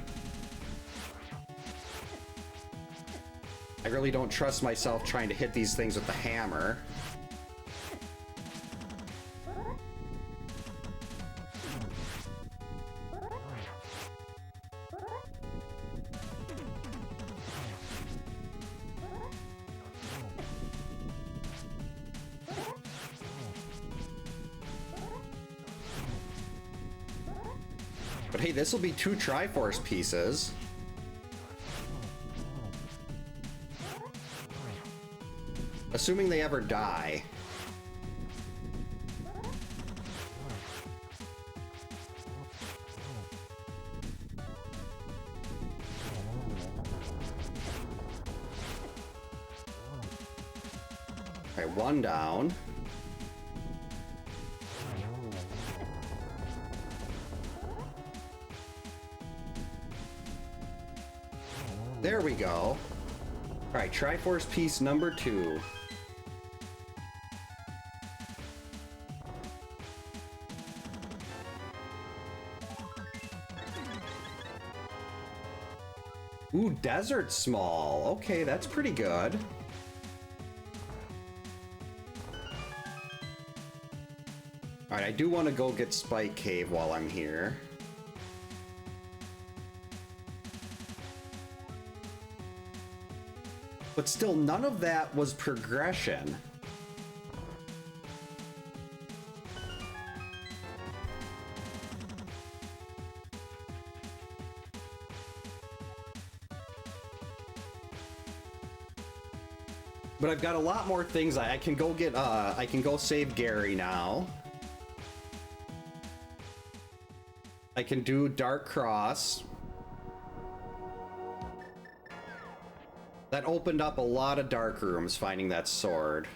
I really don't trust myself trying to hit these things with the hammer. But hey, this will be 2 Triforce pieces. Assuming they ever die. Okay, 1 down. There we go. All right, Triforce piece number 2. Ooh, Desert Small. Okay, that's pretty good. All right, I do want to go get Spike Cave while I'm here. But still, none of that was progression. But I've got a lot more things. I can go get, I can go save Gary now. I can do Dark Cross. That opened up a lot of dark rooms, finding that sword.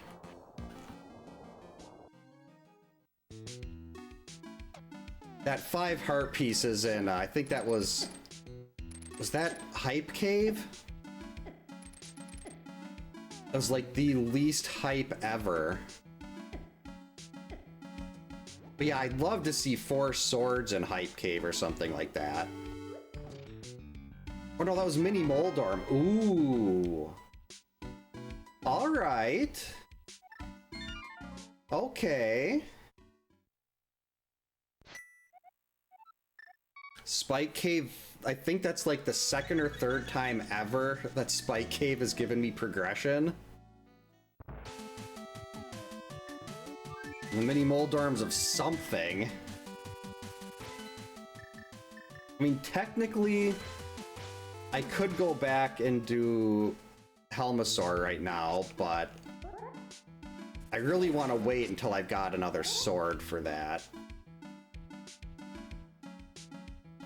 That 5 heart pieces in, I think that was that Hype Cave? That was like the least hype ever. But yeah, I'd love to see 4 swords in Hype Cave or something like that. Oh no, that was Mini Moldorm. Ooh. Alright. Okay. Spike Cave, I think that's like the 2nd or 3rd time ever that Spike Cave has given me progression. The Mini Moldorms of something. I mean, technically, I could go back and do Helmasaur right now, but I really want to wait until I've got another sword for that.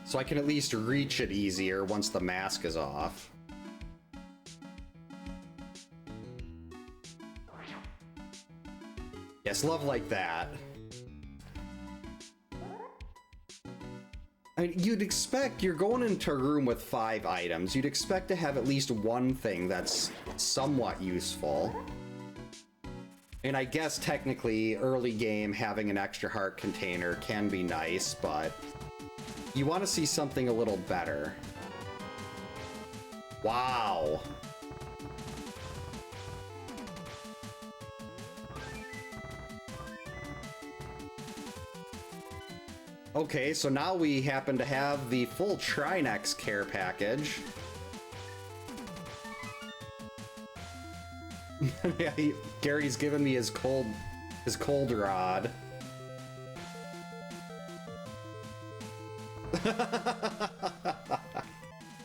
So I can at least reach it easier once the mask is off. Yes, love like that. I mean, you'd expect, you're going into a room with 5 items, you'd expect to have at least one thing that's somewhat useful. And I guess technically, early game, having an extra heart container can be nice, but you want to see something a little better. Wow. Okay, so now we happen to have the full Trinex care package. Yeah, Gary's giving me his cold rod.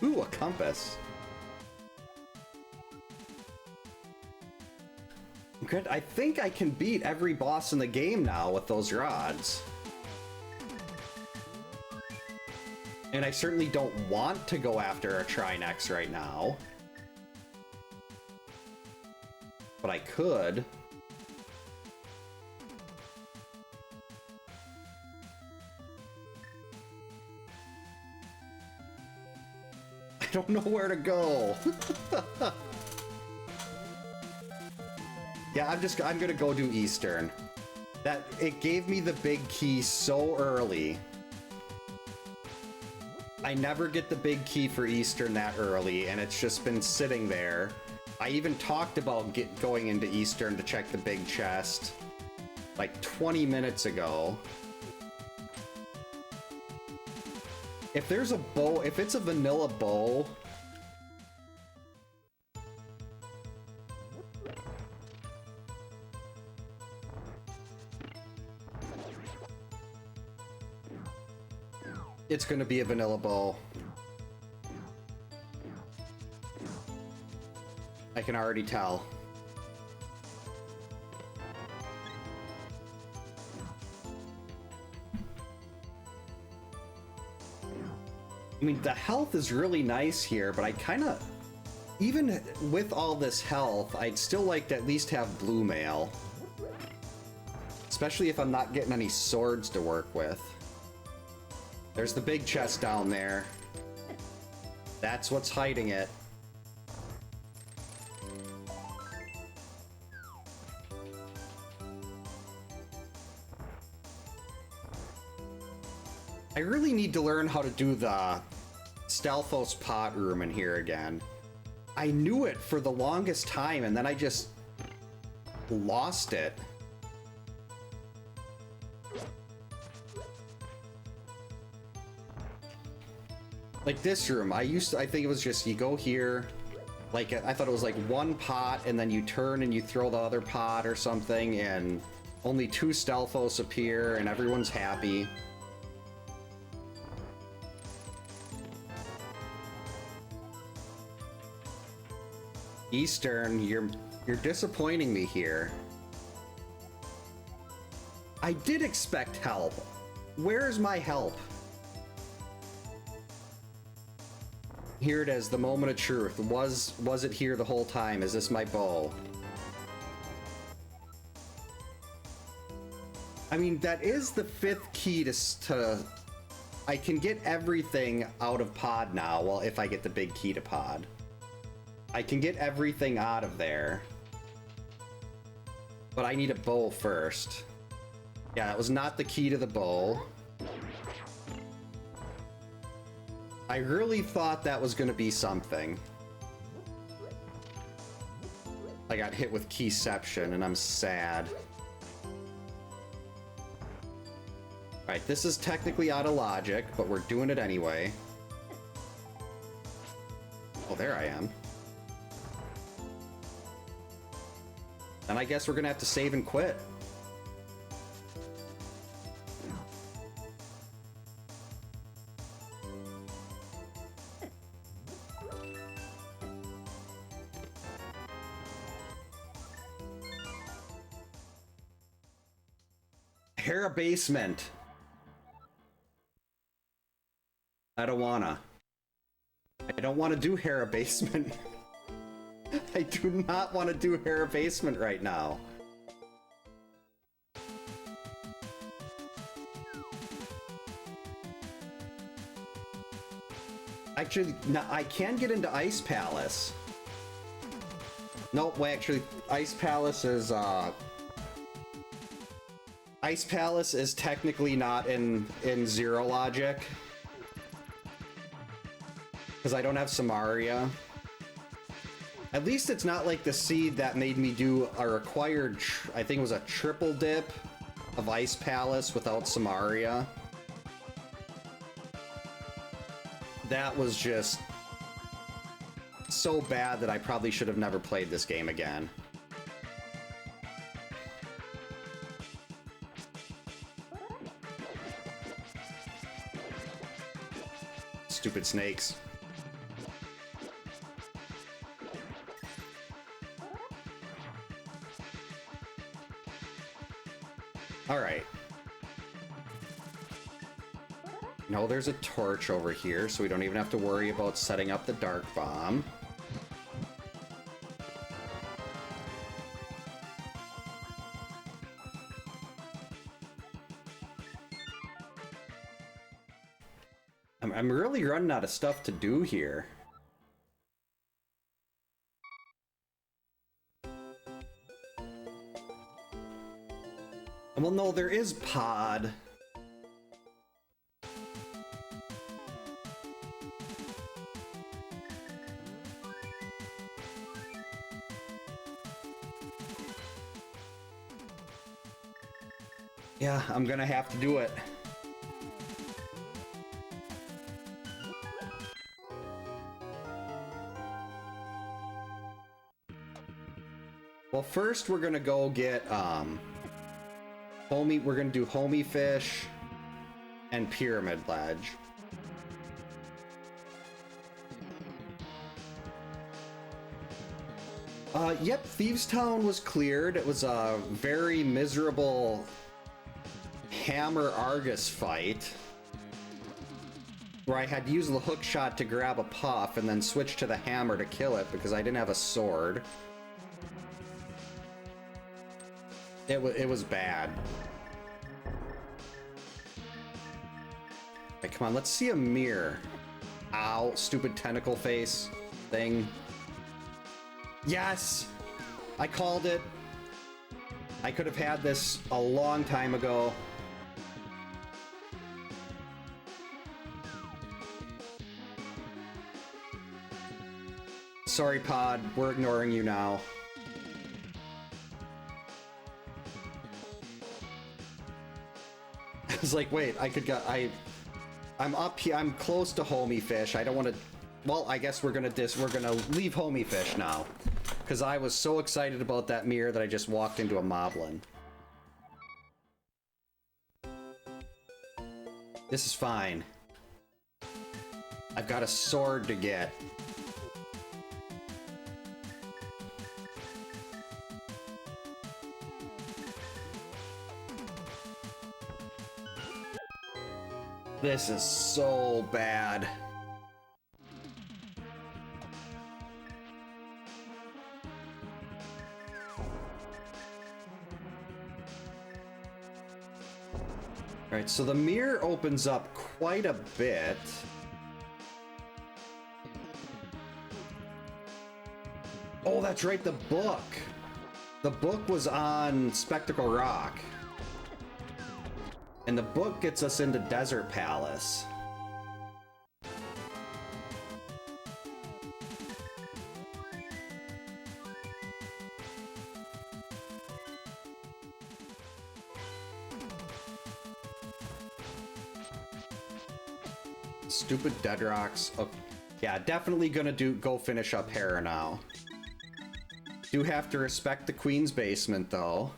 Ooh, a compass. I think I can beat every boss in the game now with those rods. And I certainly don't want to go after a Trinex right now. But I could. I don't know where to go. Yeah, I'm gonna go do Eastern. It gave me the big key so early. I never get the big key for Eastern that early, and it's just been sitting there. I even talked about going into Eastern to check the big chest like 20 minutes ago. If there's a bow, if it's a vanilla bow, it's gonna be a vanilla bow. I can already tell. I mean, the health is really nice here, but I kind of, even with all this health, I'd still like to at least have blue mail. Especially if I'm not getting any swords to work with. There's the big chest down there. That's what's hiding it. I really need to learn how to do the Stalfos pot room in here again. I knew it for the longest time, and then I just lost it. Like this room, I think it was just, you go here, like, I thought it was like one pot, and then you turn and you throw the other pot or something, and only 2 Stalfos appear, and everyone's happy. Eastern, you're disappointing me here. I did expect help. Where's my help? Here it is, the moment of truth. Was it here the whole time? Is this my bow? I mean, that is the 5th key to I can get everything out of pod now, well, if I get the big key to pod. I can get everything out of there. But I need a bow first. Yeah, that was not the key to the bow. I really thought that was going to be something. I got hit with keyception, and I'm sad. Alright, this is technically out of logic, but we're doing it anyway. Oh, there I am. Then I guess we're gonna have to save and quit. Hera basement. I don't wanna. I don't want to do Hera basement. I do not want to do Hera basement right now. Actually, no, I can get into Ice Palace. Nope, well, actually, Ice Palace is technically not in Zero Logic. Because I don't have Samaria. At least it's not like the seed that made me do a required, I think it was a triple dip of Ice Palace without Samaria. That was just so bad that I probably should have never played this game again. Stupid snakes. All right. No, there's a torch over here, so we don't even have to worry about setting up the dark bomb. I'm really running out of stuff to do here. Well, no, there is Pod. Yeah, I'm gonna have to do it. Well, first we're gonna go get we're gonna do Homie Fish and Pyramid Ledge. Yep, Thieves Town was cleared. It was a very miserable Hammer Argus fight where I had to use the hook shot to grab a puff and then switch to the hammer to kill it because I didn't have a sword. It was bad. Hey, come on, let's see a mirror. Ow, stupid tentacle face thing. Yes! I called it. I could have had this a long time ago. Sorry, Pod. We're ignoring you now. I was like, wait, I could go. I'm up here. I'm close to Homie Fish. I don't want to. Well, I guess we're gonna leave Homie Fish now, because I was so excited about that mirror that I just walked into a moblin. This is fine. I've got a sword to get. This is so bad. Alright, so the mirror opens up quite a bit. Oh, that's right, the book. The book was on Spectacle Rock. And the book gets us into Desert Palace. Stupid dead rocks. Oh, yeah, definitely gonna go finish up Hera now. Do have to respect the Queen's basement, though.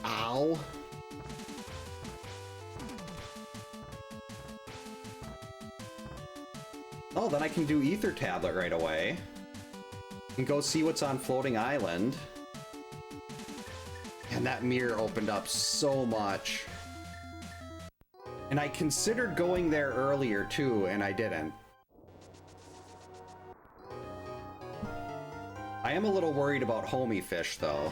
Ow. Oh, then I can do Ether Tablet right away. And go see what's on Floating Island. And that mirror opened up so much. And I considered going there earlier too, and I didn't. I am a little worried about Homie Fish though.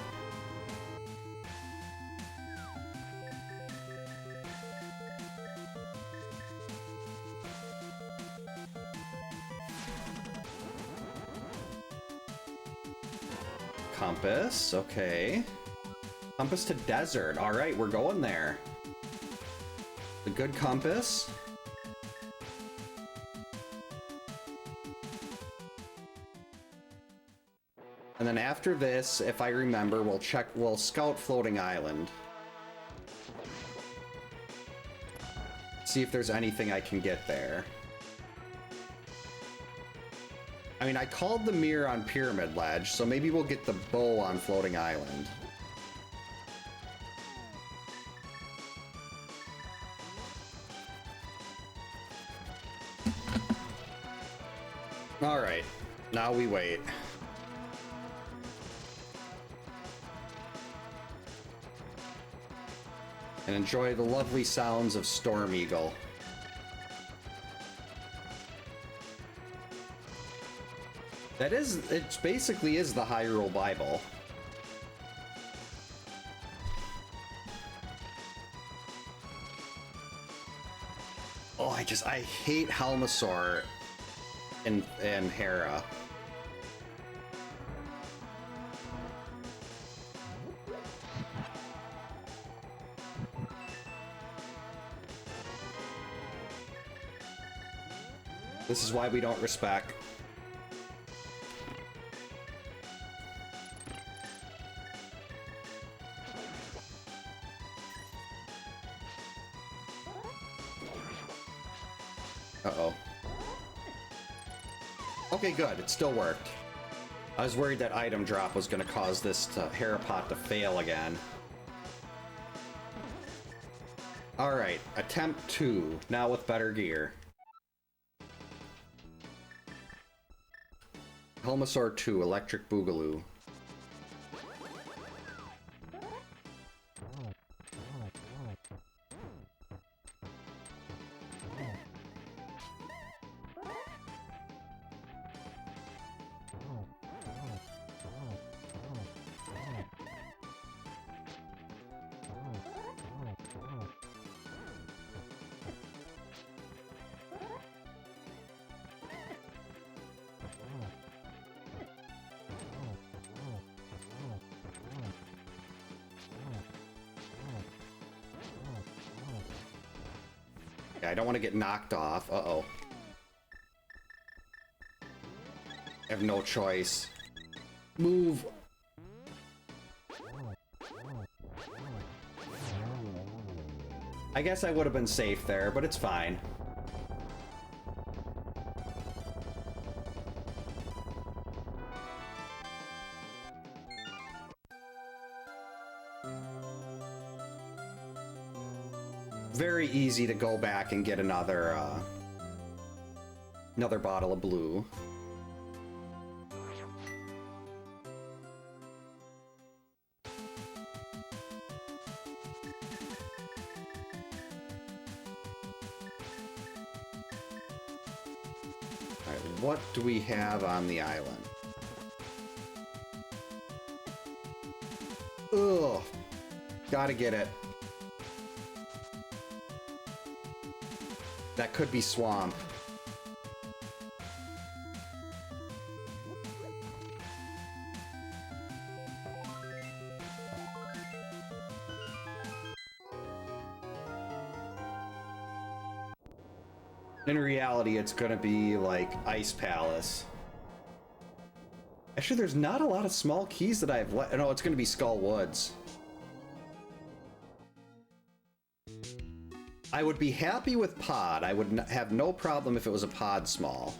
Compass, okay. Compass to desert. All right, we're going there. The good compass. And then after this, if I remember, we'll scout Floating Island. See if there's anything I can get there. I mean, I called the mirror on Pyramid Ledge, so maybe we'll get the bow on Floating Island. Alright, now we wait. And enjoy the lovely sounds of Storm Eagle. It basically is the Hyrule Bible. Oh, I hate Helmasaur and Hera. This is why we don't respect. Uh-oh. Okay, good. It still worked. I was worried that item drop was going to cause this Herapot to fail again. Alright, attempt 2. Now with better gear. Helmasaur 2, Electric Boogaloo. I don't want to get knocked off. Uh-oh. I have no choice. Move. I guess I would have been safe there, but it's fine. Very easy to go back and get another bottle of blue. Alright, what do we have on the island? Ugh. Gotta get it. That could be swamp. In reality, it's gonna be like Ice Palace. Actually, there's not a lot of small keys that I've let. No, it's gonna be Skull Woods. I would be happy with pod. I would have no problem if it was a pod small.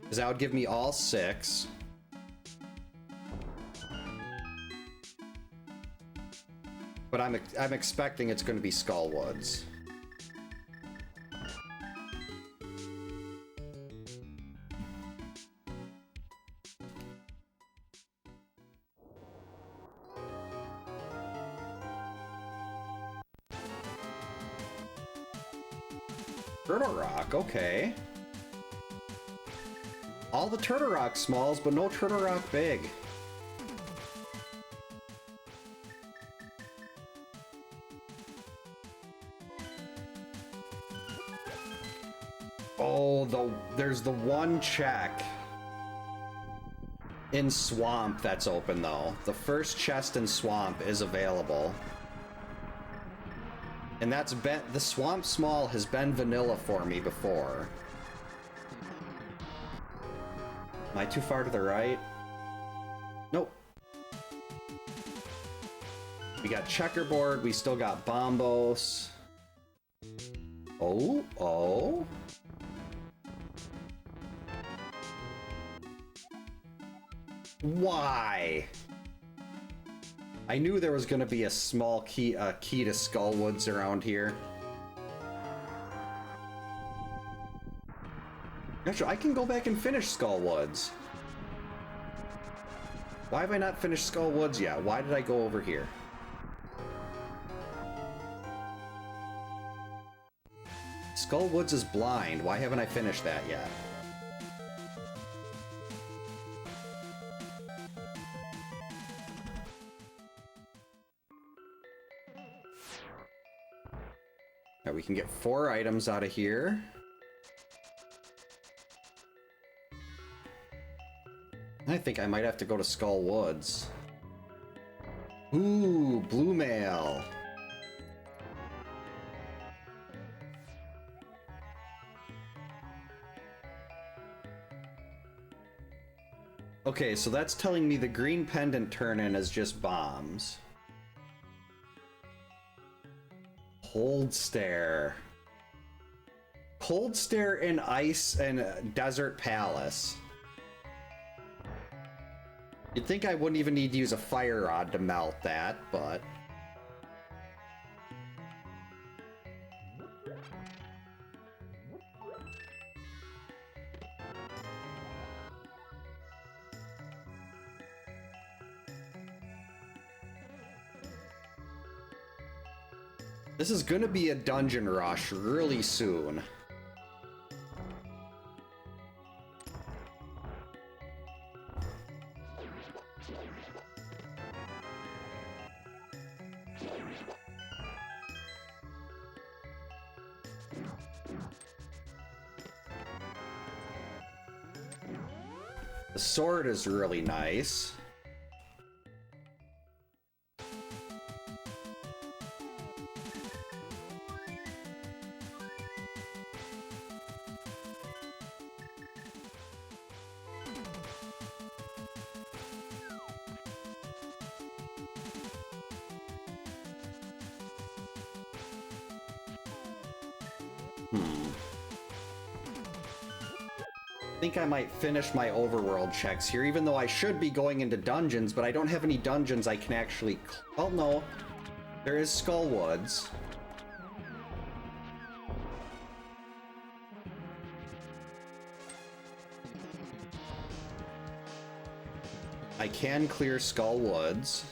Because that would give me all 6. But I'm expecting it's going to be Skull Woods. Turtle Rock, okay. All the Turtle Rock smalls, but no Turtle Rock big. Oh, there's the one check in Swamp that's open, though. The first chest in Swamp is available. And that's been, the Swamp Small has been vanilla for me before. Am I too far to the right? Nope. We got checkerboard, we still got bombos. Oh, oh. Why? I knew there was gonna be a small key to Skullwoods around here. Actually, I can go back and finish Skullwoods. Why have I not finished Skullwoods yet? Why did I go over here? Skullwoods is blind. Why haven't I finished that yet? Now we can get 4 items out of here. I think I might have to go to Skullwoods. Ooh, blue mail. Okay, so that's telling me the green pendant turn-in is just bombs. Cold Stare. Cold Stare in Ice and Desert Palace. You'd think I wouldn't even need to use a fire rod to melt that, but... This is gonna be a dungeon rush really soon. The sword is really nice. I think I might finish my overworld checks here, even though I should be going into dungeons, but I don't have any dungeons I can actually... Oh, no. There is Skullwoods. I can clear Skullwoods.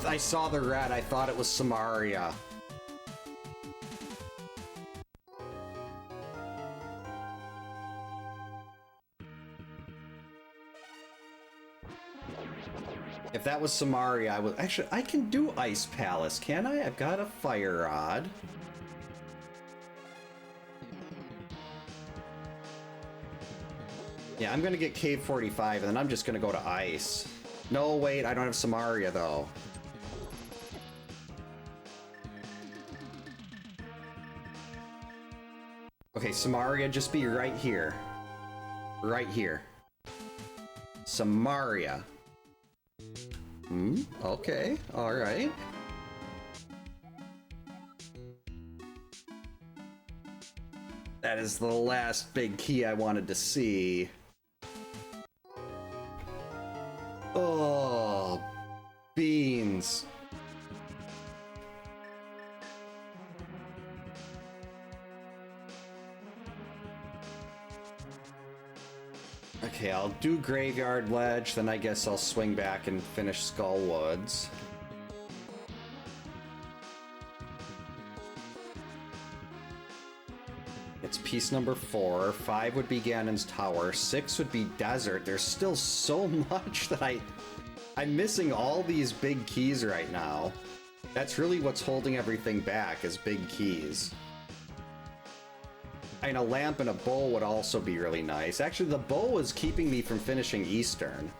I saw the red. I thought it was Samaria. If that was Samaria, I would... Actually, I can do Ice Palace, can I? I've got a fire rod. Yeah, I'm gonna get Cave 45, and then I'm just gonna go to Ice. No, wait, I don't have Samaria, though. Okay, Samaria, just be right here. Right here. Samaria. Okay, alright. That is the last big key I wanted to see. Oh, beans. Okay, I'll do Graveyard Ledge, then I guess I'll swing back and finish Skullwoods. It's piece number 4. 5 would be Ganon's Tower. 6 would be Desert. There's still so much that I'm missing all these big keys right now. That's really what's holding everything back, is big keys. And a lamp and a bowl would also be really nice. Actually, the bowl is keeping me from finishing Eastern.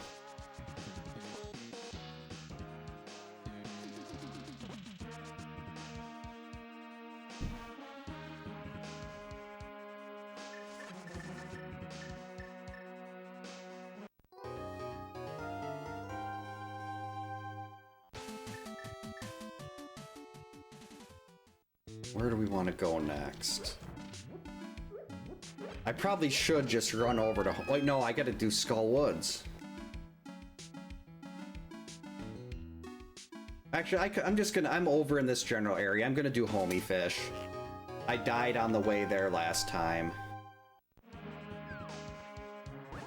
Where do we want to go next? I probably should just run over to... Wait, no, I gotta do Skull Woods. Actually, I'm over in this general area. I'm gonna do Homie Fish. I died on the way there last time.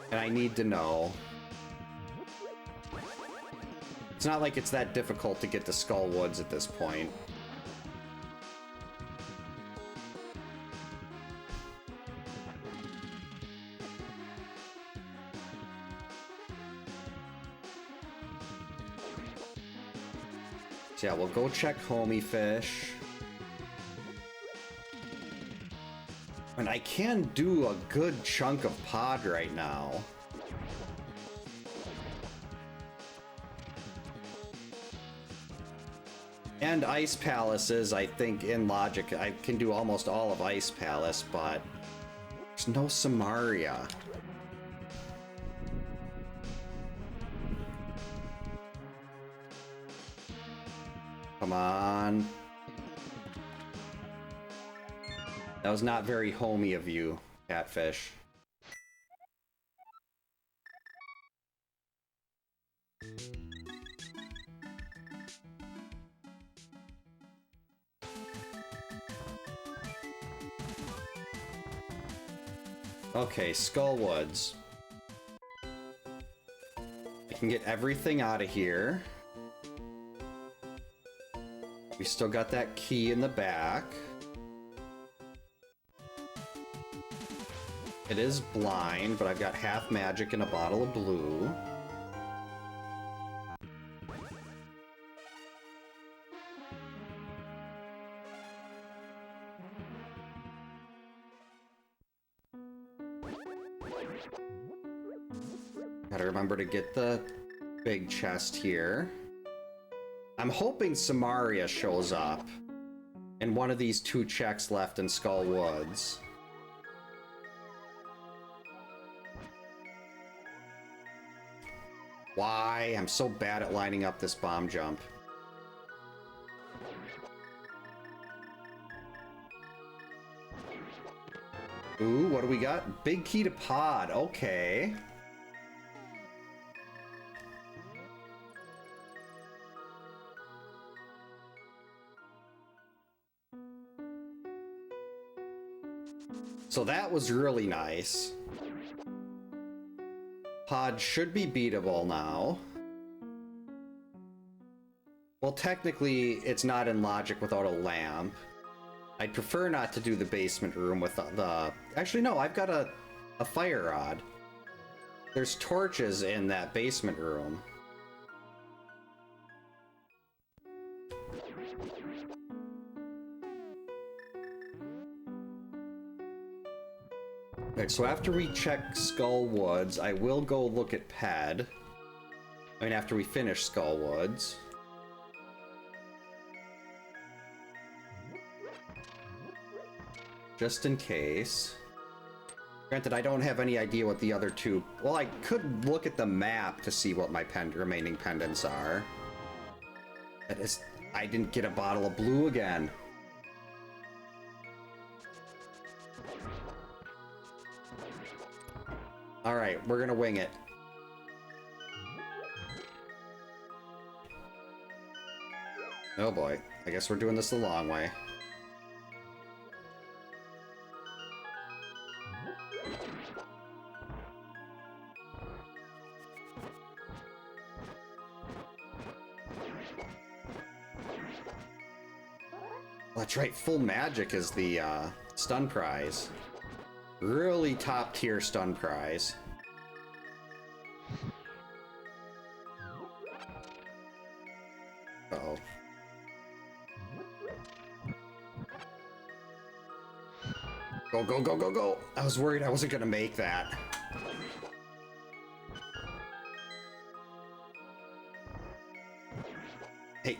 And I need to know. It's not like it's that difficult to get to Skull Woods at this point. So yeah, we'll go check Homie Fish. And I can do a good chunk of pod right now. And Ice Palaces, I think, in logic, I can do almost all of Ice Palace, but there's no Samaria. Come on. That was not very homey of you, Catfish. Okay, Skull Woods. I can get everything out of here. We still got that key in the back. It is blind, but I've got half magic and a bottle of blue. Gotta remember to get the big chest here. I'm hoping Samaria shows up in one of these 2 checks left in Skull Woods. Why? I'm so bad at lining up this bomb jump. Ooh, what do we got? Big key to pod. Okay. So that was really nice. Pod should be beatable now. Well, technically, it's not in logic without a lamp. I'd prefer not to do the basement room with the... Actually, no, I've got a fire rod. There's torches in that basement room. Alright, so after we check Skull Woods, I will go look at Ped. I mean, after we finish Skull Woods. Just in case. Granted, I don't have any idea what the other 2... Well, I could look at the map to see what my remaining pendants are. That is... I didn't get a bottle of blue again. Alright, we're gonna wing it. Oh boy, I guess we're doing this the long way. That's right, full magic is the stun prize. Really top tier stun prize. Uh-oh. Go go, go, go, go, go. I was worried I wasn't gonna make that. Hey,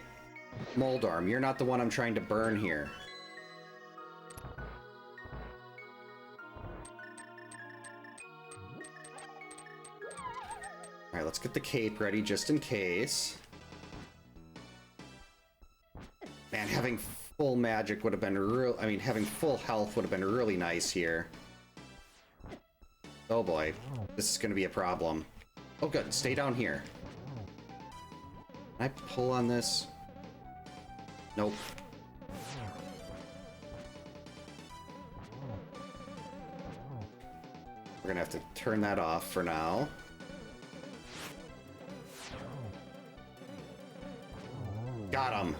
Moldarm, you're not the one I'm trying to burn here. Alright, let's get the cape ready just in case. Man, having full magic would have been real. I mean, having full health would have been really nice here. Oh boy, this is going to be a problem. Oh good, stay down here. Can I pull on this? Nope. We're gonna have to turn that off for now. Got him.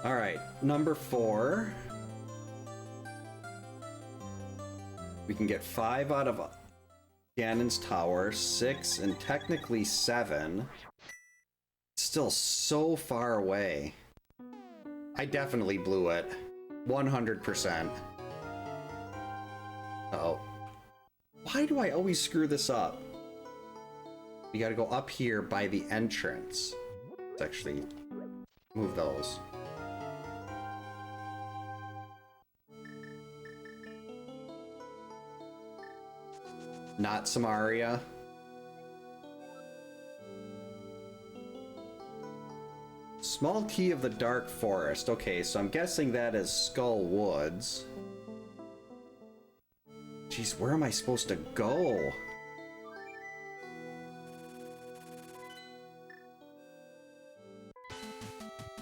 All right, number 4. We can get 5 out of Ganon's Tower, 6, and technically 7. Still so far away. I definitely blew it. 100%. Uh-oh. Why do I always screw this up? We gotta go up here by the entrance. Let's actually move those. Not Samaria. Small key of the Dark Forest. Okay, so I'm guessing that is Skull Woods. Jeez, where am I supposed to go?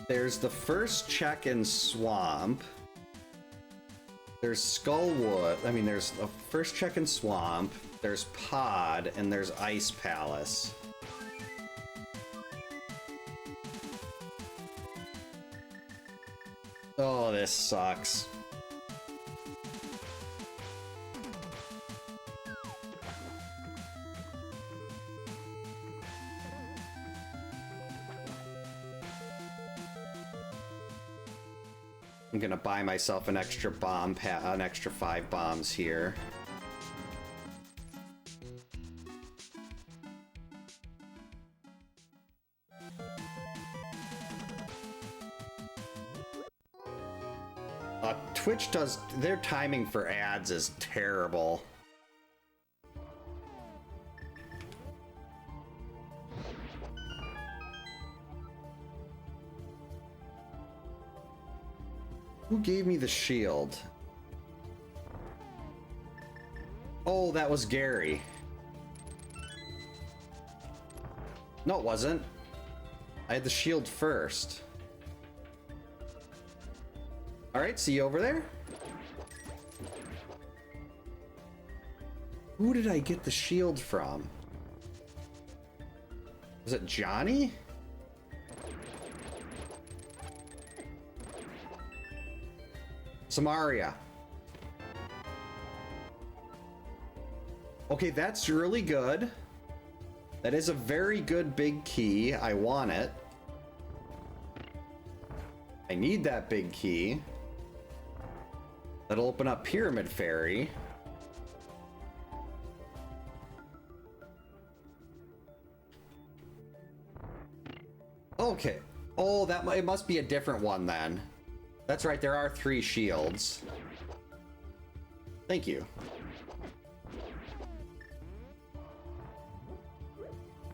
There's the first check in Swamp. There's Skullwood. I mean, there's the first check in Swamp. There's Pod, and there's Ice Palace. Oh, this sucks. I'm gonna buy myself an extra bomb an extra 5 bombs here. Twitch does, their timing for ads is terrible. Who gave me the shield? Oh, that was Gary. No, it wasn't. I had the shield first. Alright, see you over there? Who did I get the shield from? Was it Johnny? Samaria. Okay, that's really good. That is a very good big key. I want it. I need that big key. That'll open up Pyramid Fairy. Okay. Oh, it must be a different one then. That's right, there are 3 shields. Thank you.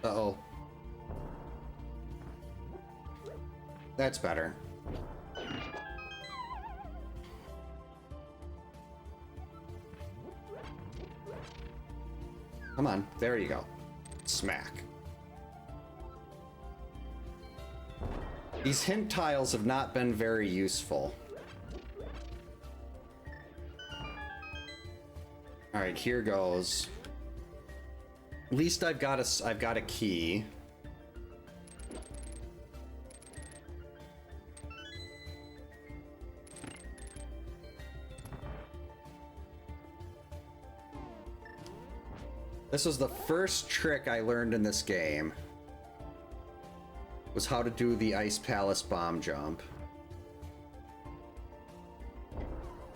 Uh-oh. That's better. Come on, there you go. Smack. These hint tiles have not been very useful. All right, here goes. At least I've got a key. This was the first trick I learned in this game. was how to do the Ice Palace bomb jump.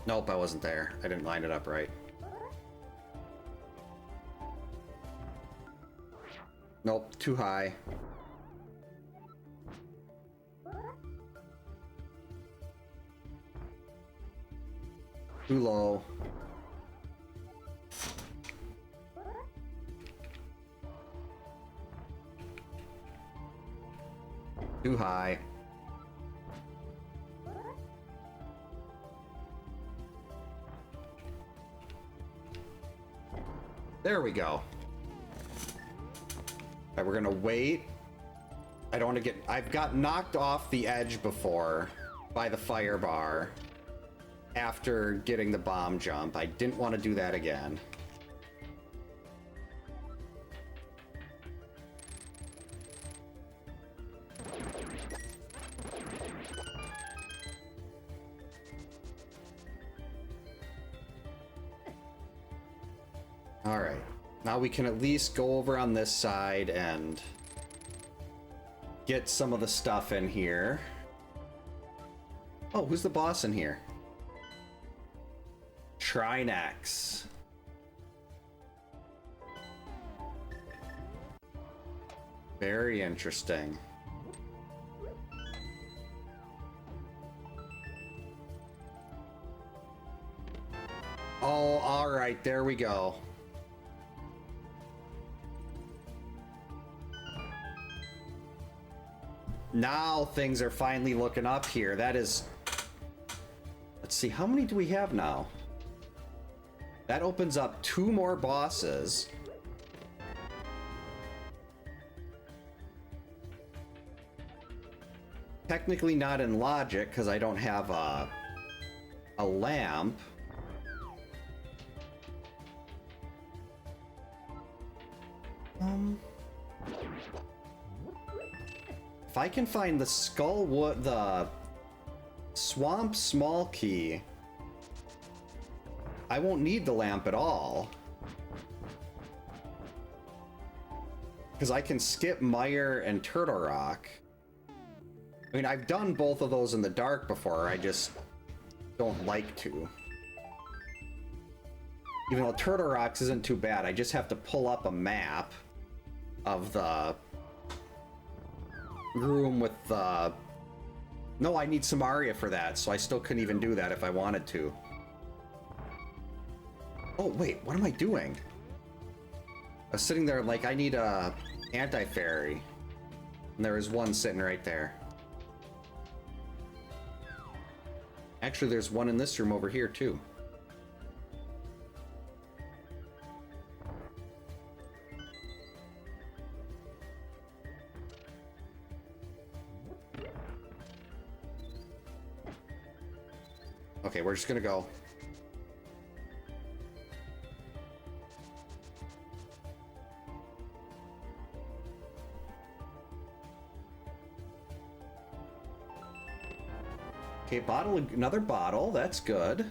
Nope, I wasn't there. I didn't line it up right. Nope, too high. Too low. Too high. There we go. Alright, we're gonna wait. I don't want to get... I've got knocked off the edge before by the fire bar after getting the bomb jump. I didn't want to do that again. Alright, now we can at least go over on this side and get some of the stuff in here. Oh, who's the boss in here? Trinex. Very interesting. Oh, alright, there we go. Now things are finally looking up here. That is... Let's see, how many do we have now? That opens up 2 more bosses. Technically not in logic, because I don't have a lamp. If I can find the Skullwood, the Swamp Small Key, I won't need the lamp at all. Because I can skip Mire and Turtle Rock. I mean, I've done both of those in the dark before, I just don't like to. Even though Turtle Rocks isn't too bad, I just have to pull up a map of the room with the... No, I need Samaria for that, so I still couldn't even do that if I wanted to. Oh, wait, what am I doing? I was sitting there like, I need a anti-fairy. And there is one sitting right there. Actually, there's one in this room over here, too. Okay, we're just gonna go. Okay, bottle, another bottle, that's good.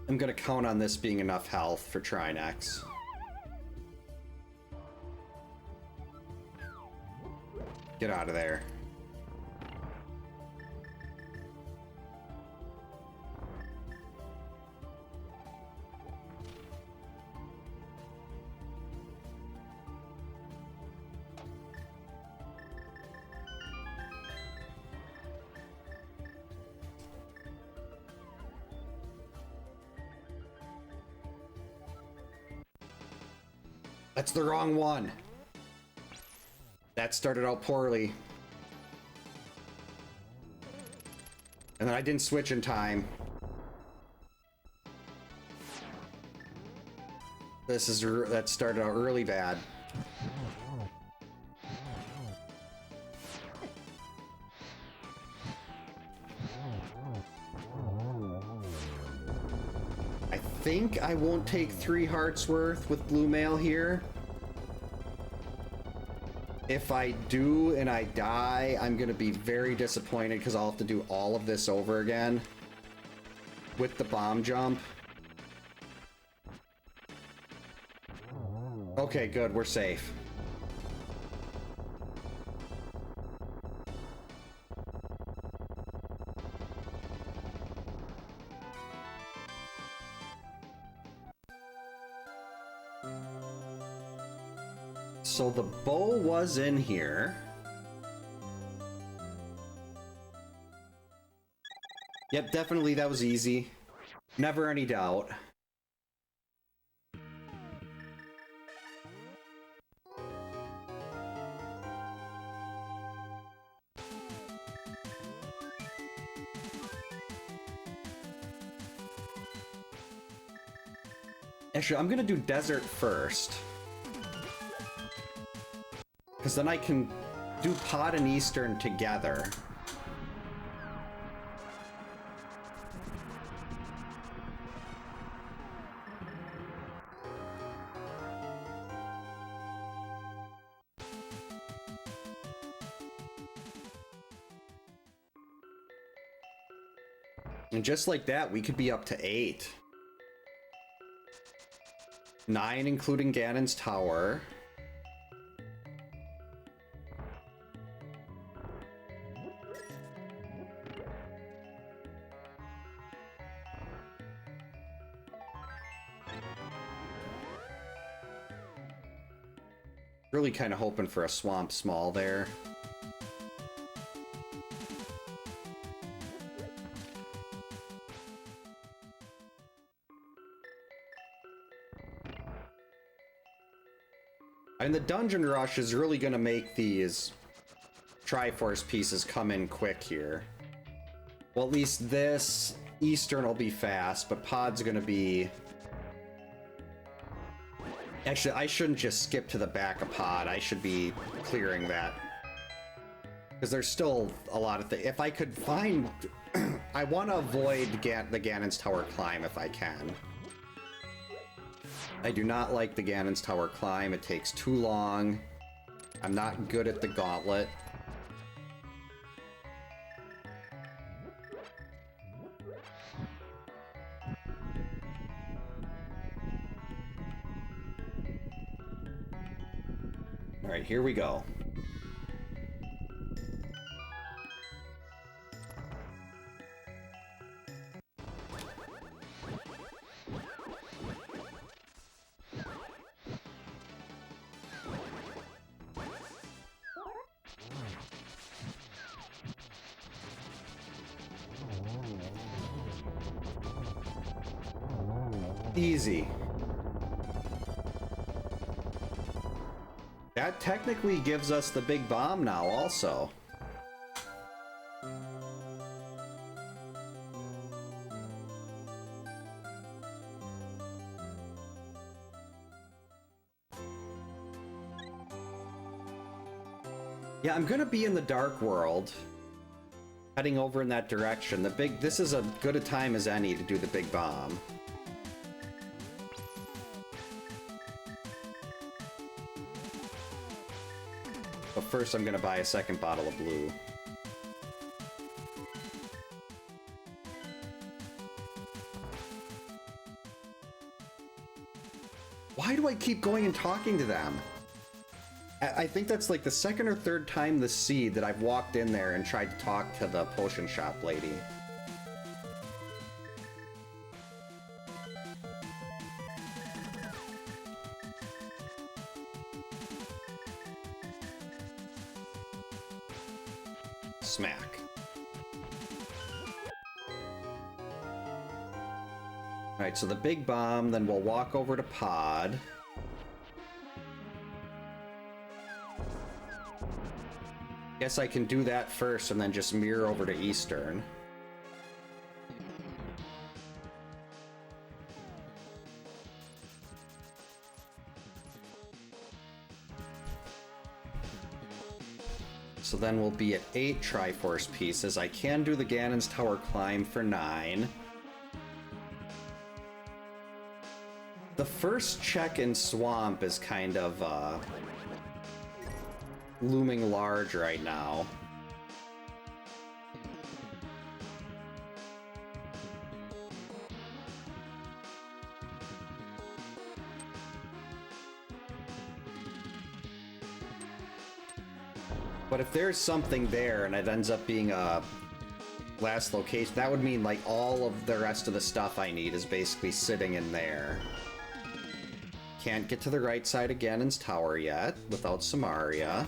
I'm gonna count on this being enough health for Trinex. Get out of there. That's the wrong one. That started out poorly. And then I didn't switch in time. That started out really bad. I think I won't take 3 hearts worth with blue mail here. If I do and I die, I'm gonna be very disappointed because I'll have to do all of this over again with the bomb jump. Okay, good, we're safe. So the bow was in here. Yep, definitely that was easy. Never any doubt. Actually, I'm gonna do desert first. Because then I can do pod and eastern together. And just like that, we could be up to 8. 9 including Ganon's Tower. Really kind of hoping for a Swamp Small there. And the Dungeon Rush is really going to make these Triforce pieces come in quick here. Well, at least this Eastern will be fast, but Pod's going to be... Actually, I shouldn't just skip to the back of Pod. I should be clearing that. Because there's still a lot of things. If I could find... I want to avoid the Ganon's Tower climb if I can. I do not like the Ganon's Tower climb. It takes too long. I'm not good at the gauntlet. All right, here we go. Easy. That technically gives us the big bomb now also. Yeah, I'm gonna be in the Dark World. Heading over in that direction. This is as good a time as any to do the big bomb. But first I'm gonna buy a second bottle of blue. Why do I keep going and talking to them? I think that's like the second or third time this seed that I've walked in there and tried to talk to the potion shop lady. Smack. Alright, so the big bomb, then we'll walk over to Pod. Guess I can do that first and then just mirror over to Eastern. So then we'll be at 8 Triforce pieces. I can do the Ganon's Tower climb for 9. The first check in Swamp is kind of, looming large right now. But if there's something there and it ends up being a last location, that would mean like all of the rest of the stuff I need is basically sitting in there. Can't get to the right side of Ganon's tower yet without Samaria.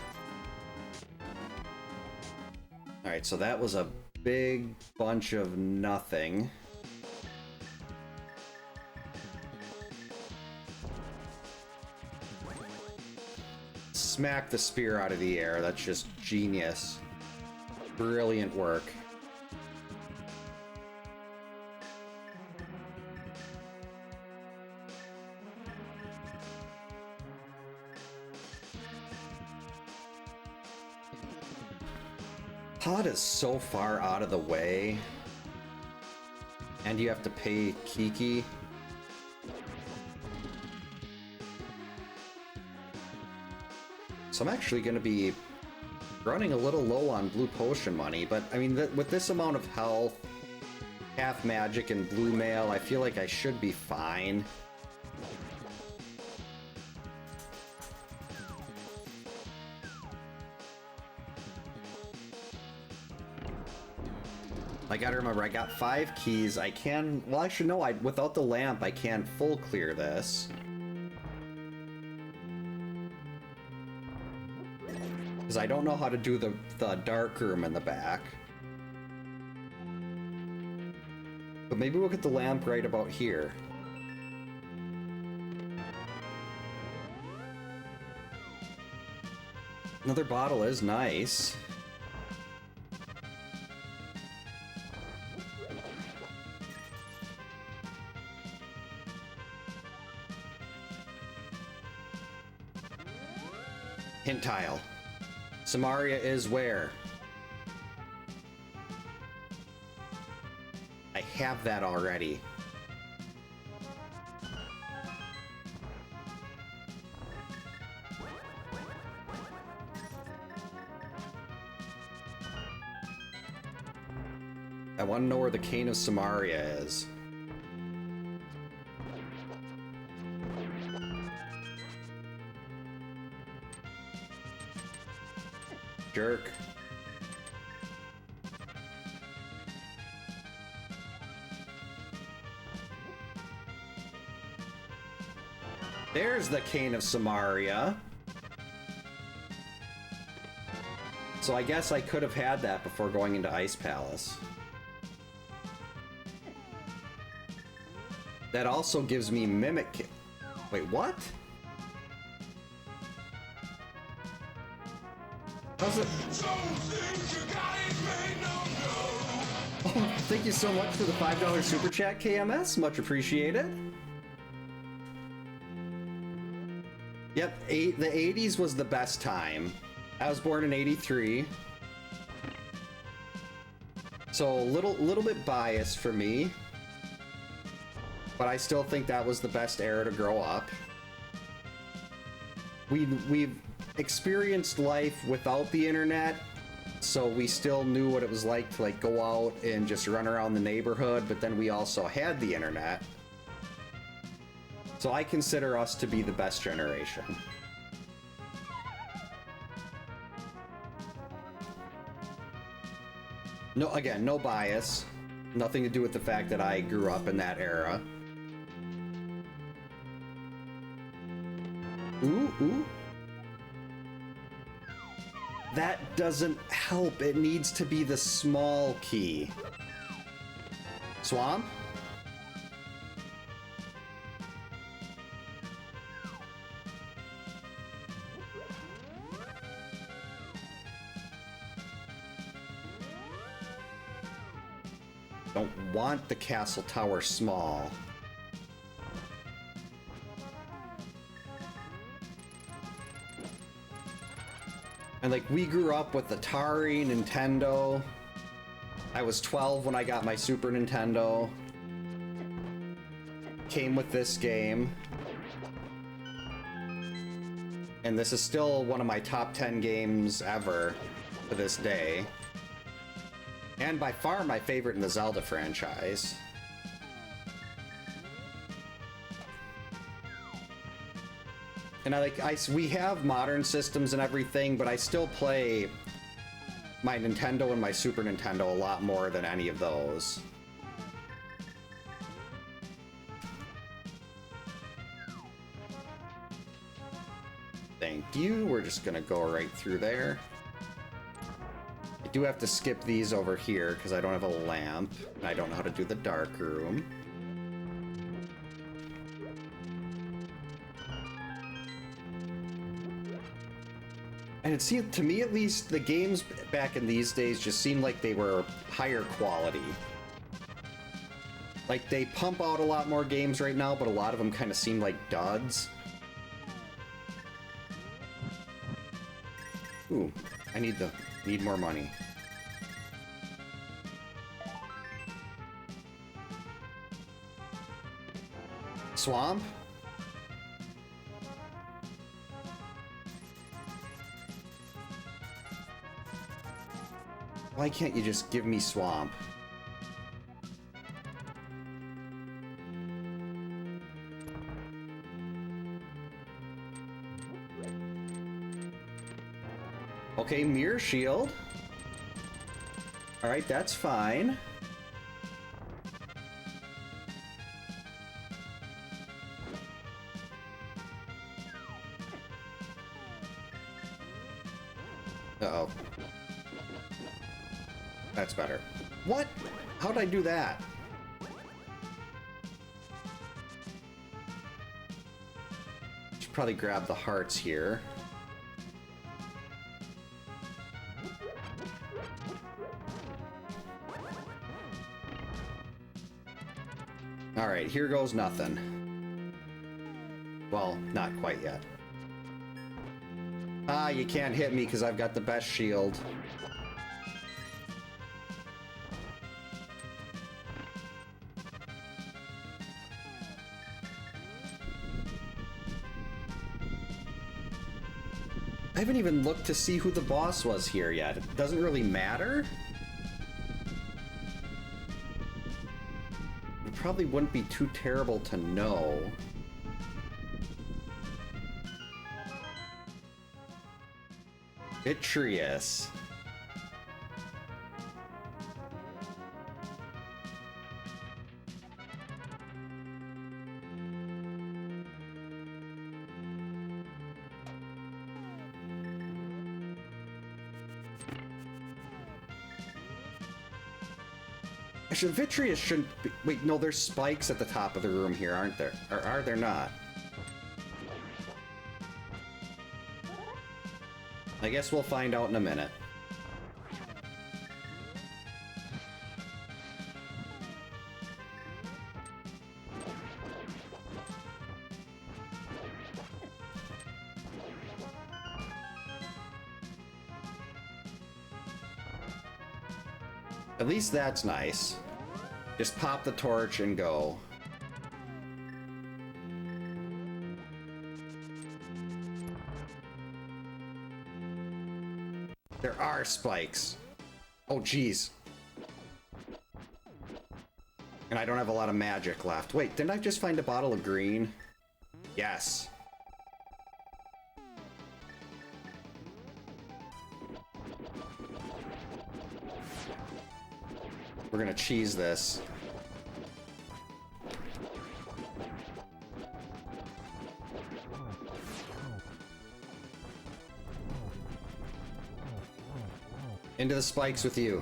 Alright, so that was a big bunch of nothing. Smack the spear out of the air. That's just genius. Brilliant work. Pod is so far out of the way. And you have to pay Kiki. So I'm actually going to be running a little low on blue potion money, but I mean, with this amount of health, half magic and blue mail, I feel like I should be fine. I gotta remember, I got 5 keys. I can, well, actually no, without the lamp, I can't full clear this. Because I don't know how to do the dark room in the back. But maybe we'll get the lamp right about here. Another bottle is nice. Hint tile. Samaria is where? I have that already. I want to know where the Cane of Samaria is. Jerk. There's the Cane of Samaria. So I guess I could have had that before going into Ice Palace. That also gives me Mimic... Wait, what? How's it? Oh, thank you so much for the $5 super chat, KMS. Much appreciated. Yep, the 80s was the best time. I was born in 83. So a little bit biased for me. But I still think that was the best era to grow up. We've experienced life without the internet, so we still knew what it was like to go out and just run around the neighborhood, but then we also had the internet. So I consider us to be the best generation. No, again, no bias. Nothing to do with the fact that I grew up in that era. Ooh, ooh. That doesn't help. It needs to be the small key. Swamp? Don't want the castle tower small. And we grew up with Atari, Nintendo. I was 12 when I got my Super Nintendo. Came with this game. And this is still one of my top 10 games ever to this day. And by far my favorite in the Zelda franchise. And we have modern systems and everything, but I still play my Nintendo and my Super Nintendo a lot more than any of those. Thank you. We're just gonna go right through there. I do have to skip these over here because I don't have a lamp, and I don't know how to do the dark room. And it seemed, to me at least, the games back in these days just seemed like they were higher quality. Like, they pump out a lot more games right now, but a lot of them kind of seem like duds. Ooh, I need more money. Swamp? Why can't you just give me swamp? Okay, mirror shield. All right, that's fine. Uh-oh. That's better. What? How'd I do that? Should probably grab the hearts here. Alright, here goes nothing. Well, not quite yet. Ah, you can't hit me because I've got the best shield. I haven't even looked to see who the boss was here yet. It doesn't really matter. It probably wouldn't be too terrible to know. Vitreous. Actually, Vitreous shouldn't be... Wait, no, there's spikes at the top of the room here, aren't there? Or are there not? I guess we'll find out in a minute. At least that's nice. Just pop the torch and go. There are spikes. Oh, geez. And I don't have a lot of magic left. Wait, didn't I just find a bottle of green? Yes. We're gonna cheese this. Into the spikes with you.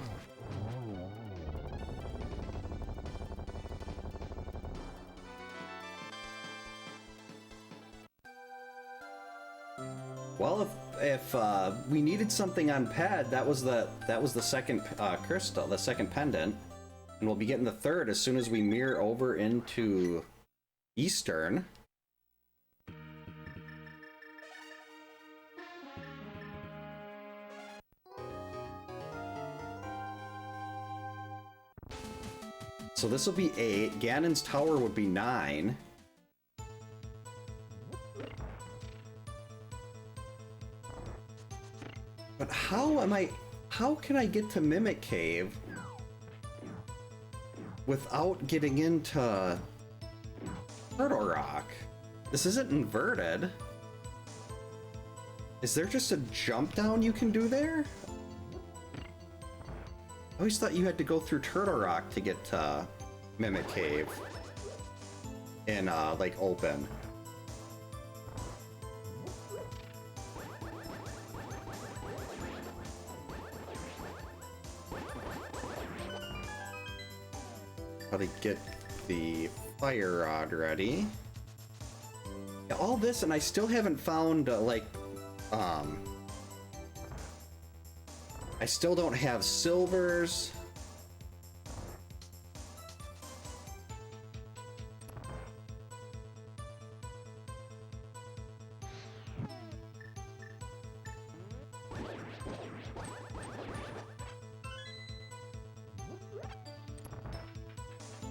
Well, if we needed something on pad, that was the second crystal, the second pendant, and we'll be getting the third as soon as we mirror over into Eastern. So this will be 8. Ganon's Tower would be 9. But how can I get to Mimic Cave without getting into Turtle Rock? This isn't inverted. Is there just a jump down you can do there? I always thought you had to go through Turtle Rock to get to Mimic Cave in, like, open. How to get the fire rod ready. Yeah, all this, and I still haven't found, I still don't have silvers.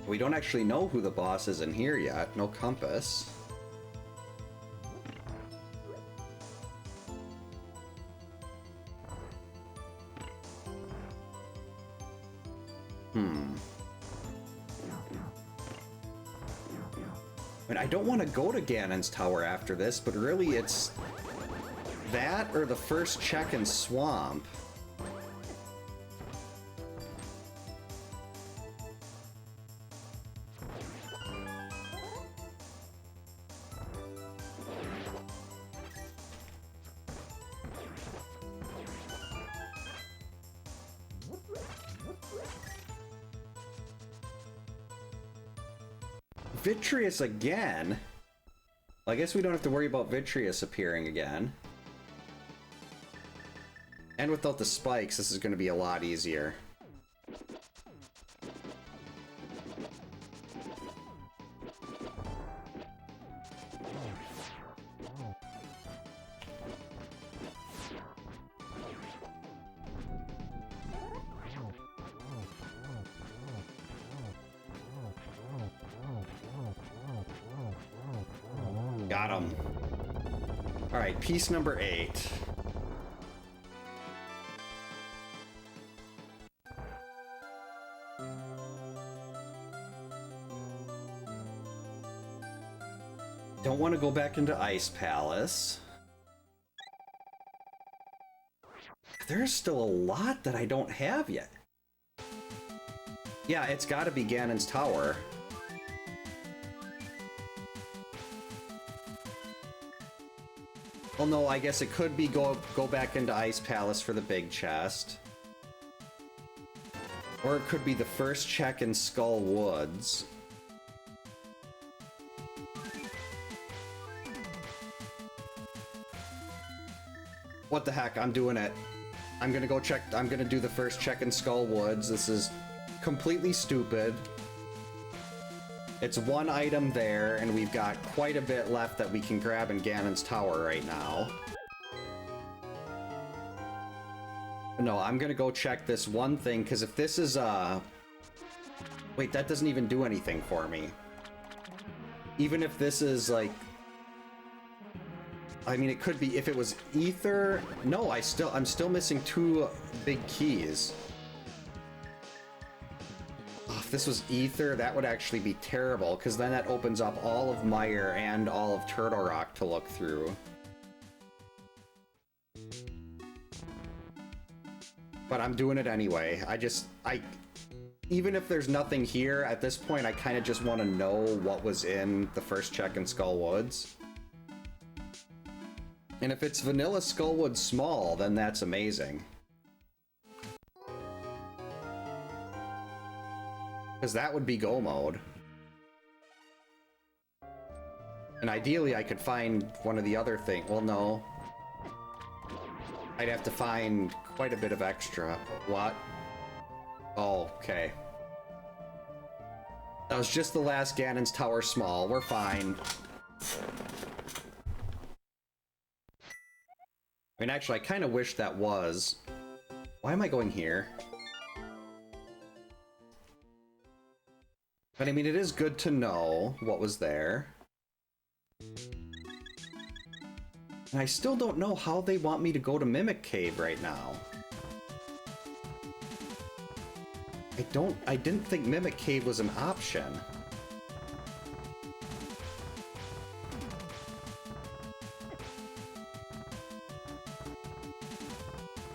We don't actually know who the boss is in here yet. No compass. I mean, I don't want to go to Ganon's Tower after this, but really it's that or the first check in Swamp. Vitreous again? Well, I guess we don't have to worry about Vitreous appearing again. And without the spikes, this is going to be a lot easier. Got him. All right, piece number 8. Don't want to go back into Ice Palace. There's still a lot that I don't have yet. Yeah, it's got to be Ganon's Tower. Well, no, I guess it could be go back into Ice Palace for the big chest. Or it could be the first check in Skull Woods. What the heck, I'm doing it. I'm gonna go check, I'm gonna do the first check in Skull Woods. This is completely stupid. It's one item there, and we've got quite a bit left that we can grab in Ganon's Tower right now. No, I'm gonna go check this one thing, because if this is, wait, that doesn't even do anything for me. Even if this is, like... I mean, it could be, if it was Ether... No, I'm still missing 2 big keys. If this was Ether, that would actually be terrible, because then that opens up all of Mire and all of Turtle Rock to look through. But I'm doing it anyway. Even if there's nothing here, at this point I kind of just want to know what was in the first check in Skull Woods. And if it's vanilla Skullwood small, then that's amazing. Because that would be go mode. And ideally I could find one of the other things. Well, no. I'd have to find quite a bit of extra. What? Oh, okay. That was just the last Ganon's Tower small. We're fine. I mean, actually, I kind of wish that was. Why am I going here? But I mean, it is good to know what was there. And I still don't know how they want me to go to Mimic Cave right now. I didn't think Mimic Cave was an option.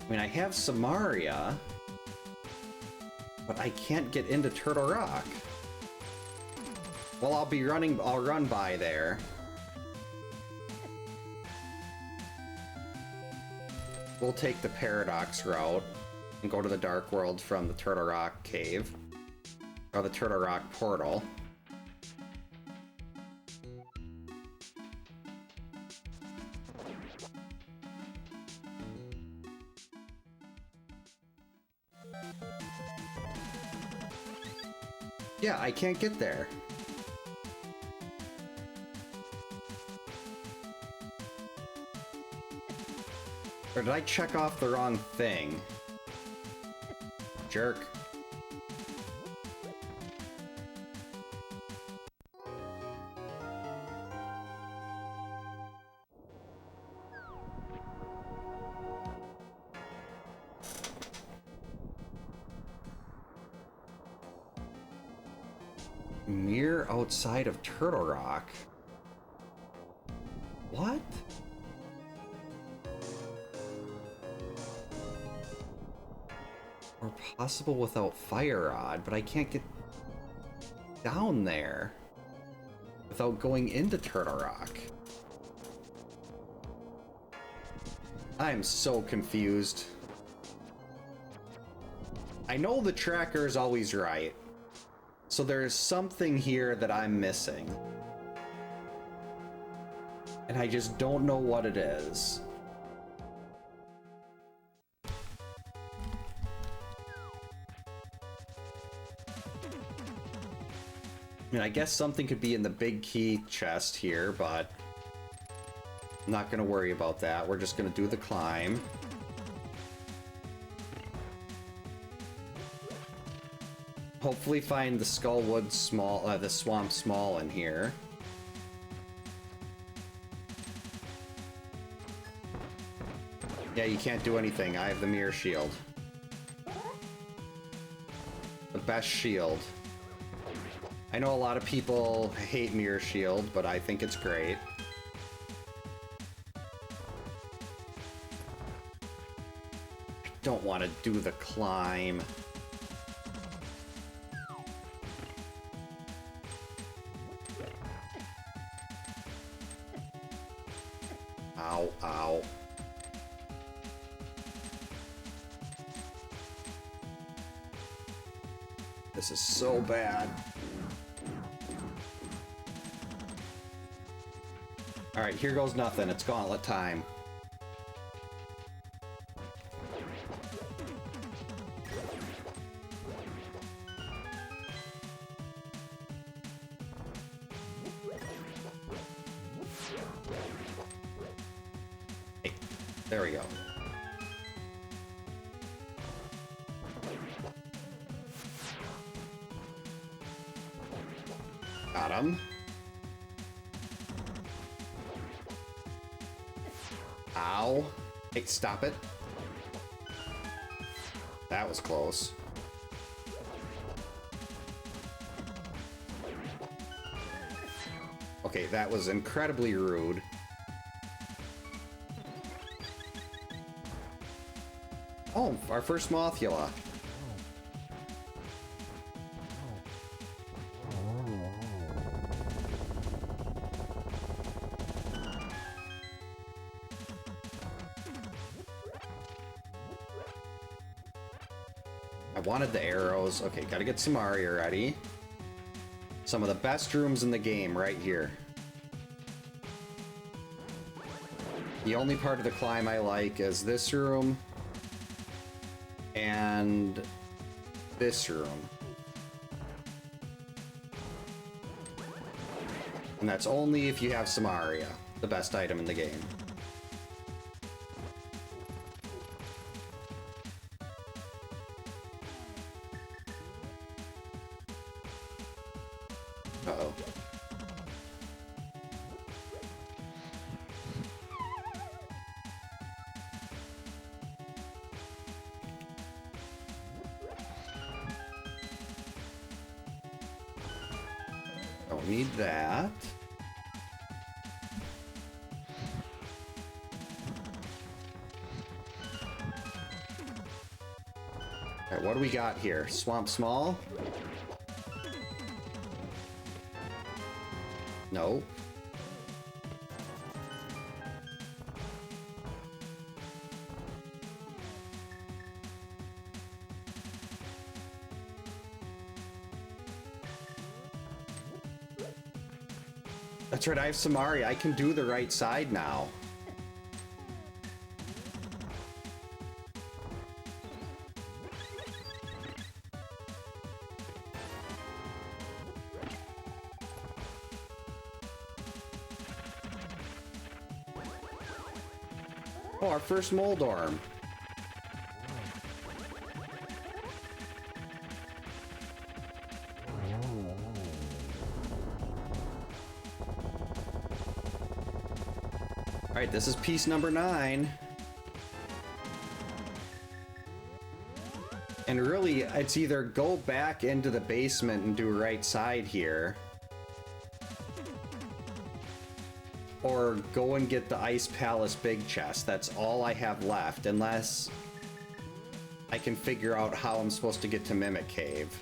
I mean, I have Samaria, but I can't get into Turtle Rock. Well, I'll run by there. We'll take the Paradox route and go to the Dark World from the Turtle Rock Cave. Or the Turtle Rock Portal. Yeah, I can't get there. Or did I check off the wrong thing? Jerk. Mirror outside of Turtle Rock. What? Or possible without Fire Rod, but I can't get down there without going into Turtle Rock. I'm so confused. I know the tracker is always right. So there's something here that I'm missing. And I just don't know what it is. I mean, I guess something could be in the big key chest here, but I'm not gonna worry about that. We're just gonna do the climb. Hopefully find the Skullwood small, the Swamp Small in here. Yeah, you can't do anything. I have the Mirror Shield. The best shield. I know a lot of people hate Mirror Shield, but I think it's great. I don't want to do the climb. Ow, ow. This is so bad. Alright, here goes nothing. It's gauntlet time. Hey, there we go. Got him. Ow. Hey, stop it. That was close. Okay, that was incredibly rude. Oh, our first Mothula. I wanted the arrows. Okay, gotta get some Aria ready. Some of the best rooms in the game right here. The only part of the climb I like is this room and this room. And that's only if you have some Aria, the best item in the game. Uh-oh. Don't need that. Alright, what do we got here? Swamp Small? No. That's right, I have Samari. I can do the right side now. Oh, our first Moldorm. Alright, this is piece number 9. And really, it's either go back into the basement and do right side here, or go and get the Ice Palace big chest. That's all I have left, unless I can figure out how I'm supposed to get to Mimic Cave.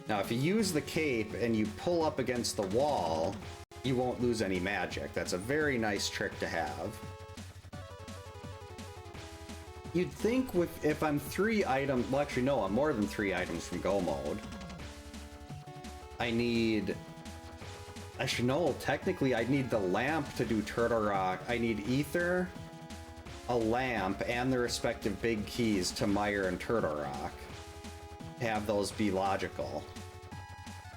Now, if you use the cape and you pull up against the wall, you won't lose any magic. That's a very nice trick to have. You'd think if I'm 3 items... Well, actually, no, I'm more than 3 items from Go Mode. I need... Actually, no, technically, I'd need the lamp to do Turtle Rock. I need Ether, a lamp, and the respective big keys to Mire and Turtle Rock. Have those be logical.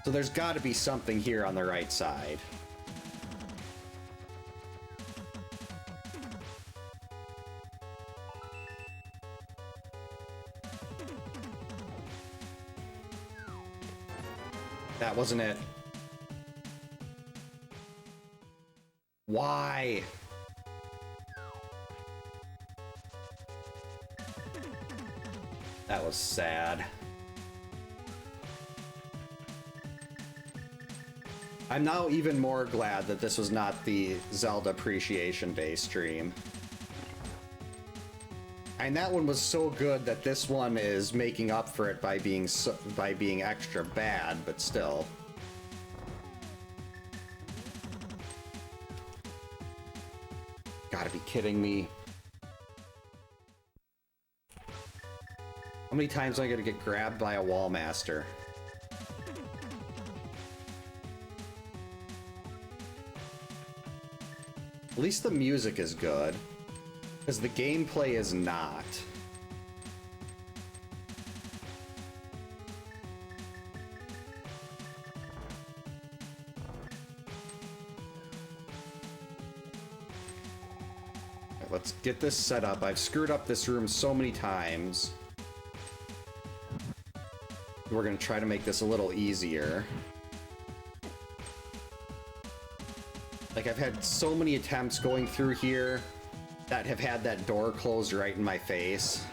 So there's got to be something here on the right side. That wasn't it. Why? That was sad. I'm now even more glad that this was not the Zelda Appreciation Day stream. And that one was so good that this one is making up for it by being extra bad, but still. Gotta be kidding me. How many times am I gonna get grabbed by a wall master? At least the music is good, because the gameplay is not. Right, let's get this set up. I've screwed up this room so many times. We're gonna try to make this a little easier. Like, I've had so many attempts going through here that have had that door closed right in my face.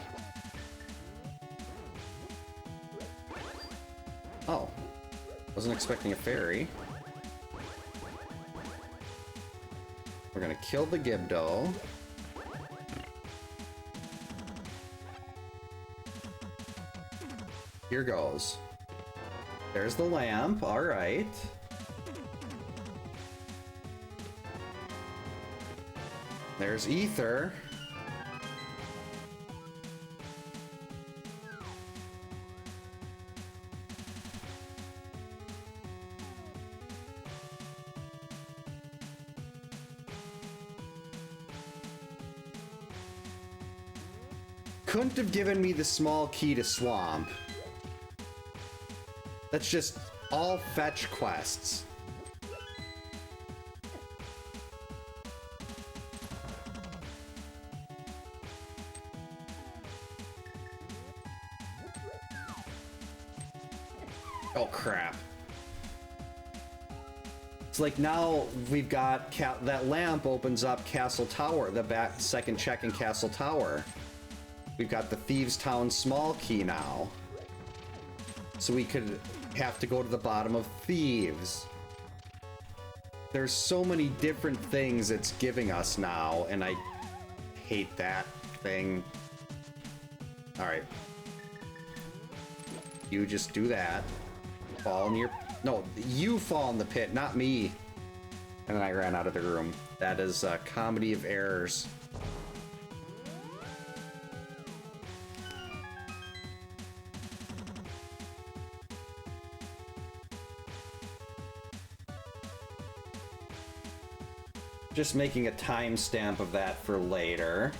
Oh. Wasn't expecting a fairy. We're gonna kill the Gibdo. Here goes. There's the lamp, alright. There's Ether. Couldn't have given me the small key to Swamp. That's just all fetch quests. Oh, crap. It's like now we've got that lamp opens up Castle Tower, the back second check in Castle Tower. We've got the Thieves Town small key now. So we could have to go to the bottom of Thieves. There's so many different things it's giving us now, and I hate that thing. Alright. You just do that. Fall in your... No, you fall in the pit, not me. And then I ran out of the room. That is a comedy of errors. Just making a timestamp of that for later.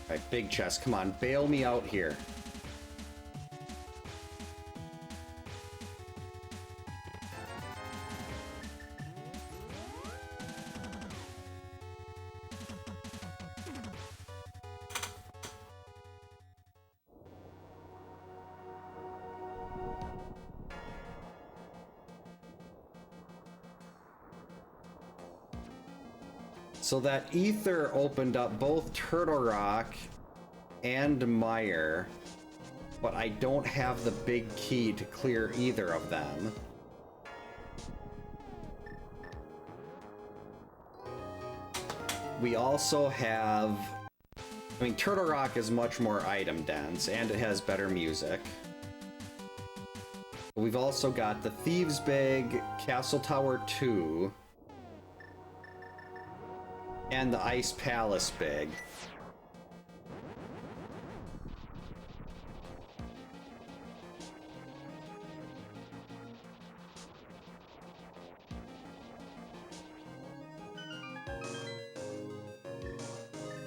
Alright, big chest, come on, bail me out here. So that ether opened up both Turtle Rock and Mire, but I don't have the big key to clear either of them. We also have... I mean, Turtle Rock is much more item dense, and it has better music. We've also got the Thieves Bag, Castle Tower 2, and the Ice Palace Big.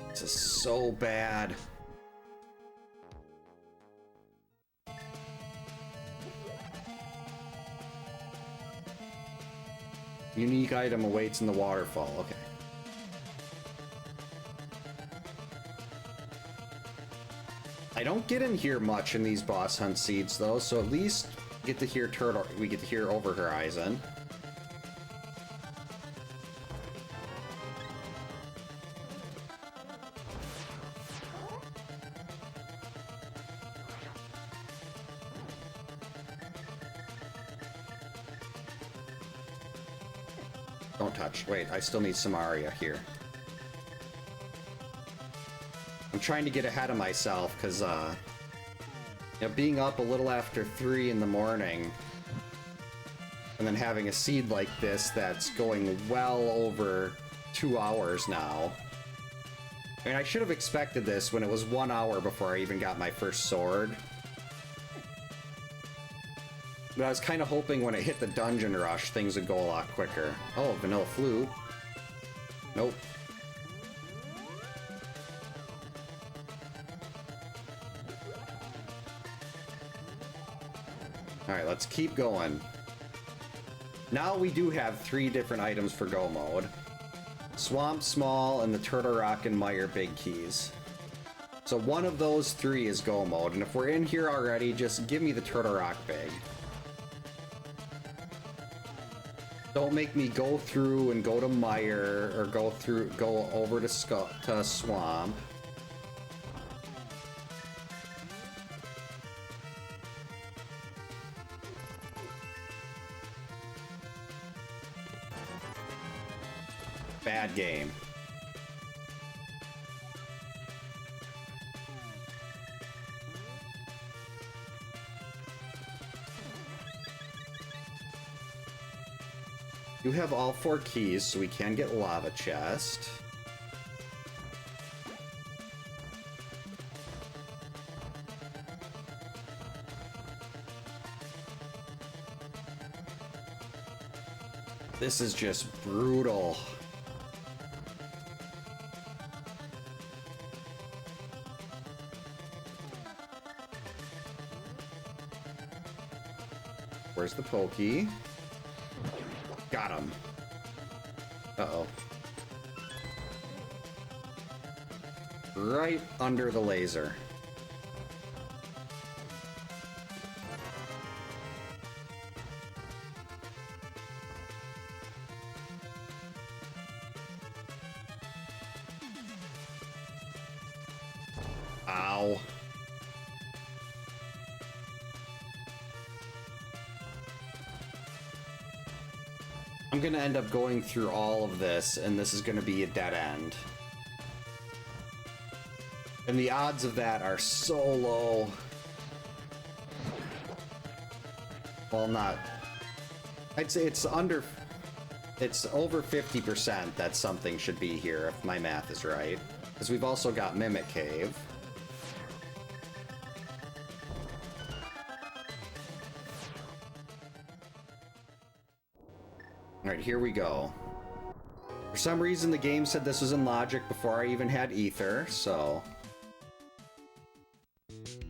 This is so bad. Unique item awaits in the waterfall. Okay. I don't get in here much in these boss hunt seeds though, so at least get to hear we get to hear Over Horizon. Don't touch. Wait, I still need some Aria here. I'm trying to get ahead of myself because, you know, being up a little after 3 in the morning and then having a seed like this that's going well over 2 hours now. I mean, I should have expected this when it was 1 hour before I even got my first sword. But I was kind of hoping when it hit the dungeon rush, things would go a lot quicker. Oh, Vanilla Flute. Nope. Alright, let's keep going. Now we do have 3 different items for go mode. Swamp Small and the Turtle Rock and Mire big keys. So one of those 3 is go mode, and if we're in here already, just give me the Turtle Rock big. Don't make me go through and go to Mire, or go over to Swamp. Bad game. You have all 4 keys, so we can get Lava Chest. This is just brutal. Where's the pokey? Got him. Uh-oh. right under the laser. Ow. I'm gonna end up going through all of this, and this is gonna be a dead end. And the odds of that are so low. Well, not... I'd say it's over 50% that something should be here, if my math is right. Because we've also got Mimic Cave. Alright, here we go. For some reason, the game said this was in logic before I even had Ether, so...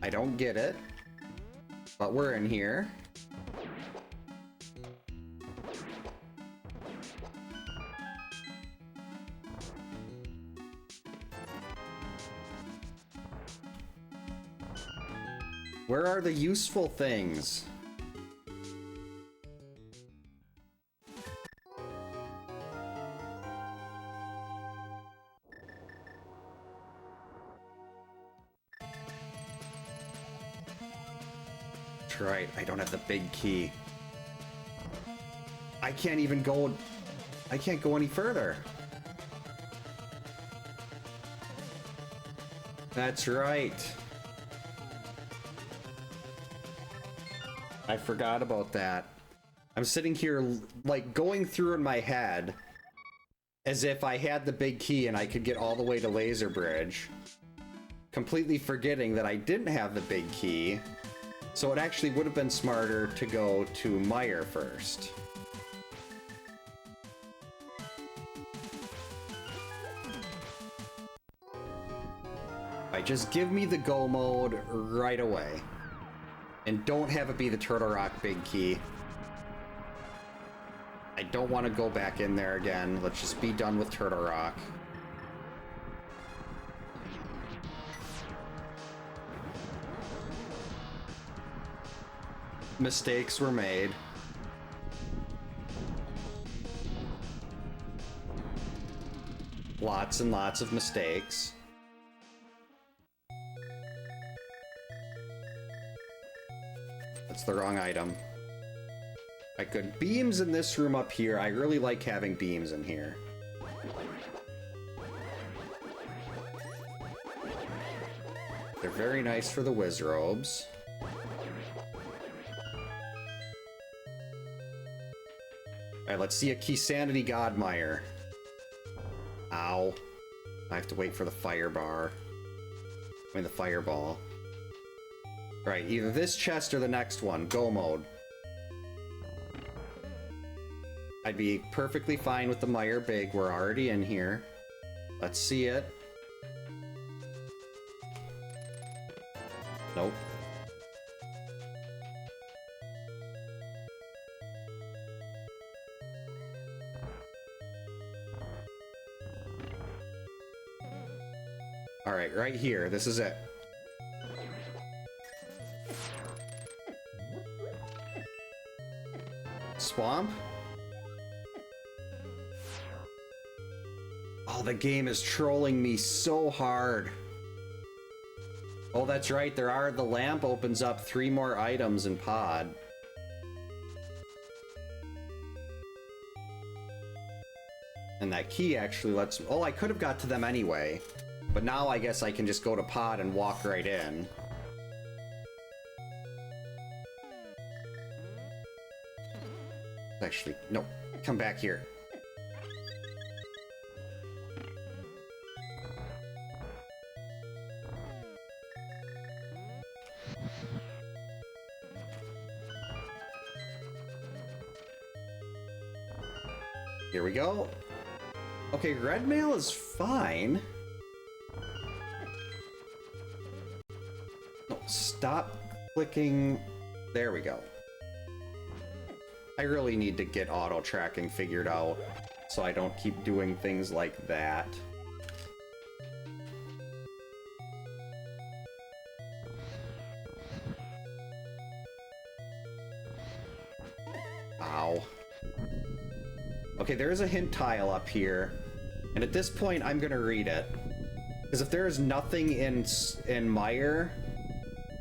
I don't get it. But we're in here. Where are the useful things? That's right, I don't have the big key. I can't even go... I can't go any further. That's right. I forgot about that. I'm sitting here, like, going through in my head as if I had the big key and I could get all the way to Laser Bridge, completely forgetting that I didn't have the big key, so it actually would have been smarter to go to Meyer first. Alright, just give me the go mode right away. And don't have it be the Turtle Rock big key. I don't want to go back in there again. Let's just be done with Turtle Rock. Mistakes were made. Lots and lots of mistakes. That's the wrong item. I could beams in this room up here. I really like having beams in here. They're very nice for the whiz robes. Alright, let's see a Keysanity Godmire. Ow. I have to wait for the fire bar. I mean, the fireball. Right, either this chest or the next one. Go mode. I'd be perfectly fine with the Meyer Big. We're already in here. Let's see it. Nope. Alright, right here. This is it. Swamp? Oh, the game is trolling me so hard. Oh, that's right. The lamp opens up 3 more items in pod. And that key actually lets... Oh, I could have got to them anyway. But now I guess I can just go to pod and walk right in. Actually, no. Come back here. Here we go. Okay, red mail is fine. No, stop clicking. There we go. I really need to get auto tracking figured out so I don't keep doing things like that. Okay, there is a hint tile up here. And at this point, I'm gonna read it. Because if there is nothing in Mire,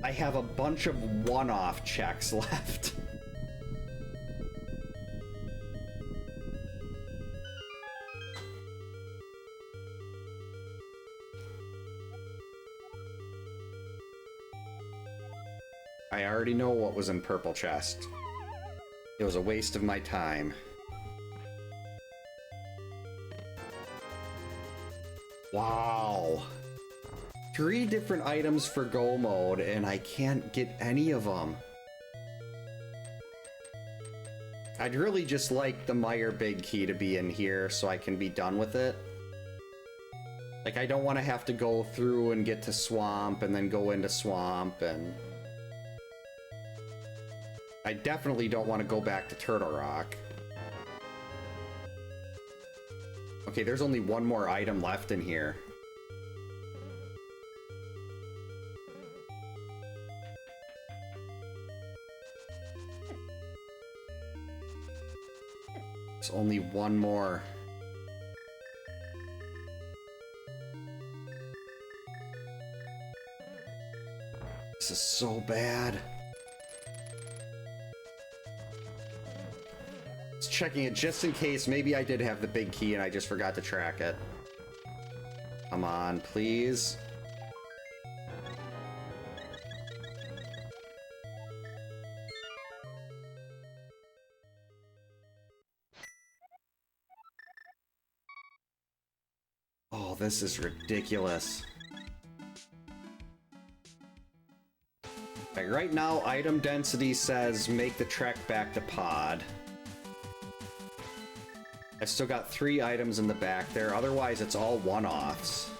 I have a bunch of one-off checks left. I already know what was in purple chest. It was a waste of my time. Wow. 3 different items for go mode, and I can't get any of them. I'd really just like the Mire Big Key to be in here so I can be done with it. Like, I don't want to have to go through and get to Swamp and then go into Swamp, and... I definitely don't want to go back to Turtle Rock. Okay, there's only one more item left in here. There's only one more. This is so bad. Just checking it just in case. Maybe I did have the big key and I just forgot to track it. Come on, please. Oh, this is ridiculous. Okay, right now, item density says make the trek back to pod. I still got 3 items in the back there, otherwise it's all one-offs.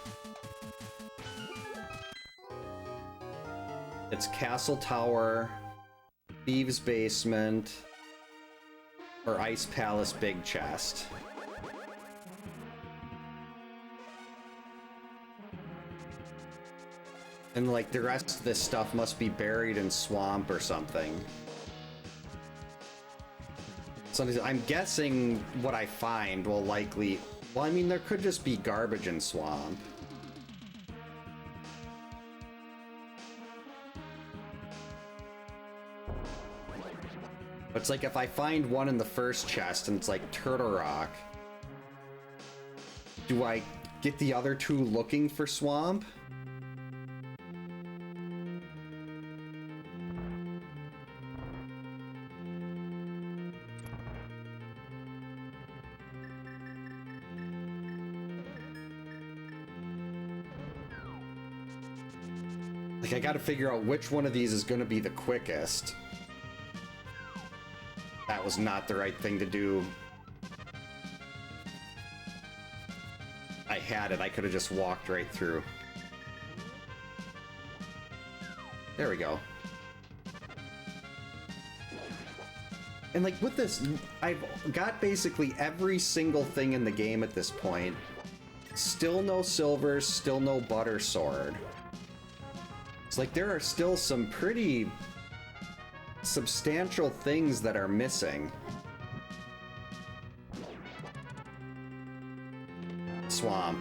It's Castle Tower, Thieves Basement, or Ice Palace Big Chest. And like the rest of this stuff must be buried in Swamp or something. So I'm guessing what I find will likely... Well, I mean, there could just be garbage in Swamp. But it's like if I find one in the first chest and it's like Turtle Rock, do I get the other 2 looking for Swamp? Like, I gotta figure out which one of these is gonna be the quickest. That was not the right thing to do. I had it. I could have just walked right through. There we go. And like with this, I've got basically every single thing in the game at this point. Still no silvers, still no butter sword. It's like there are still some pretty substantial things that are missing. Swamp.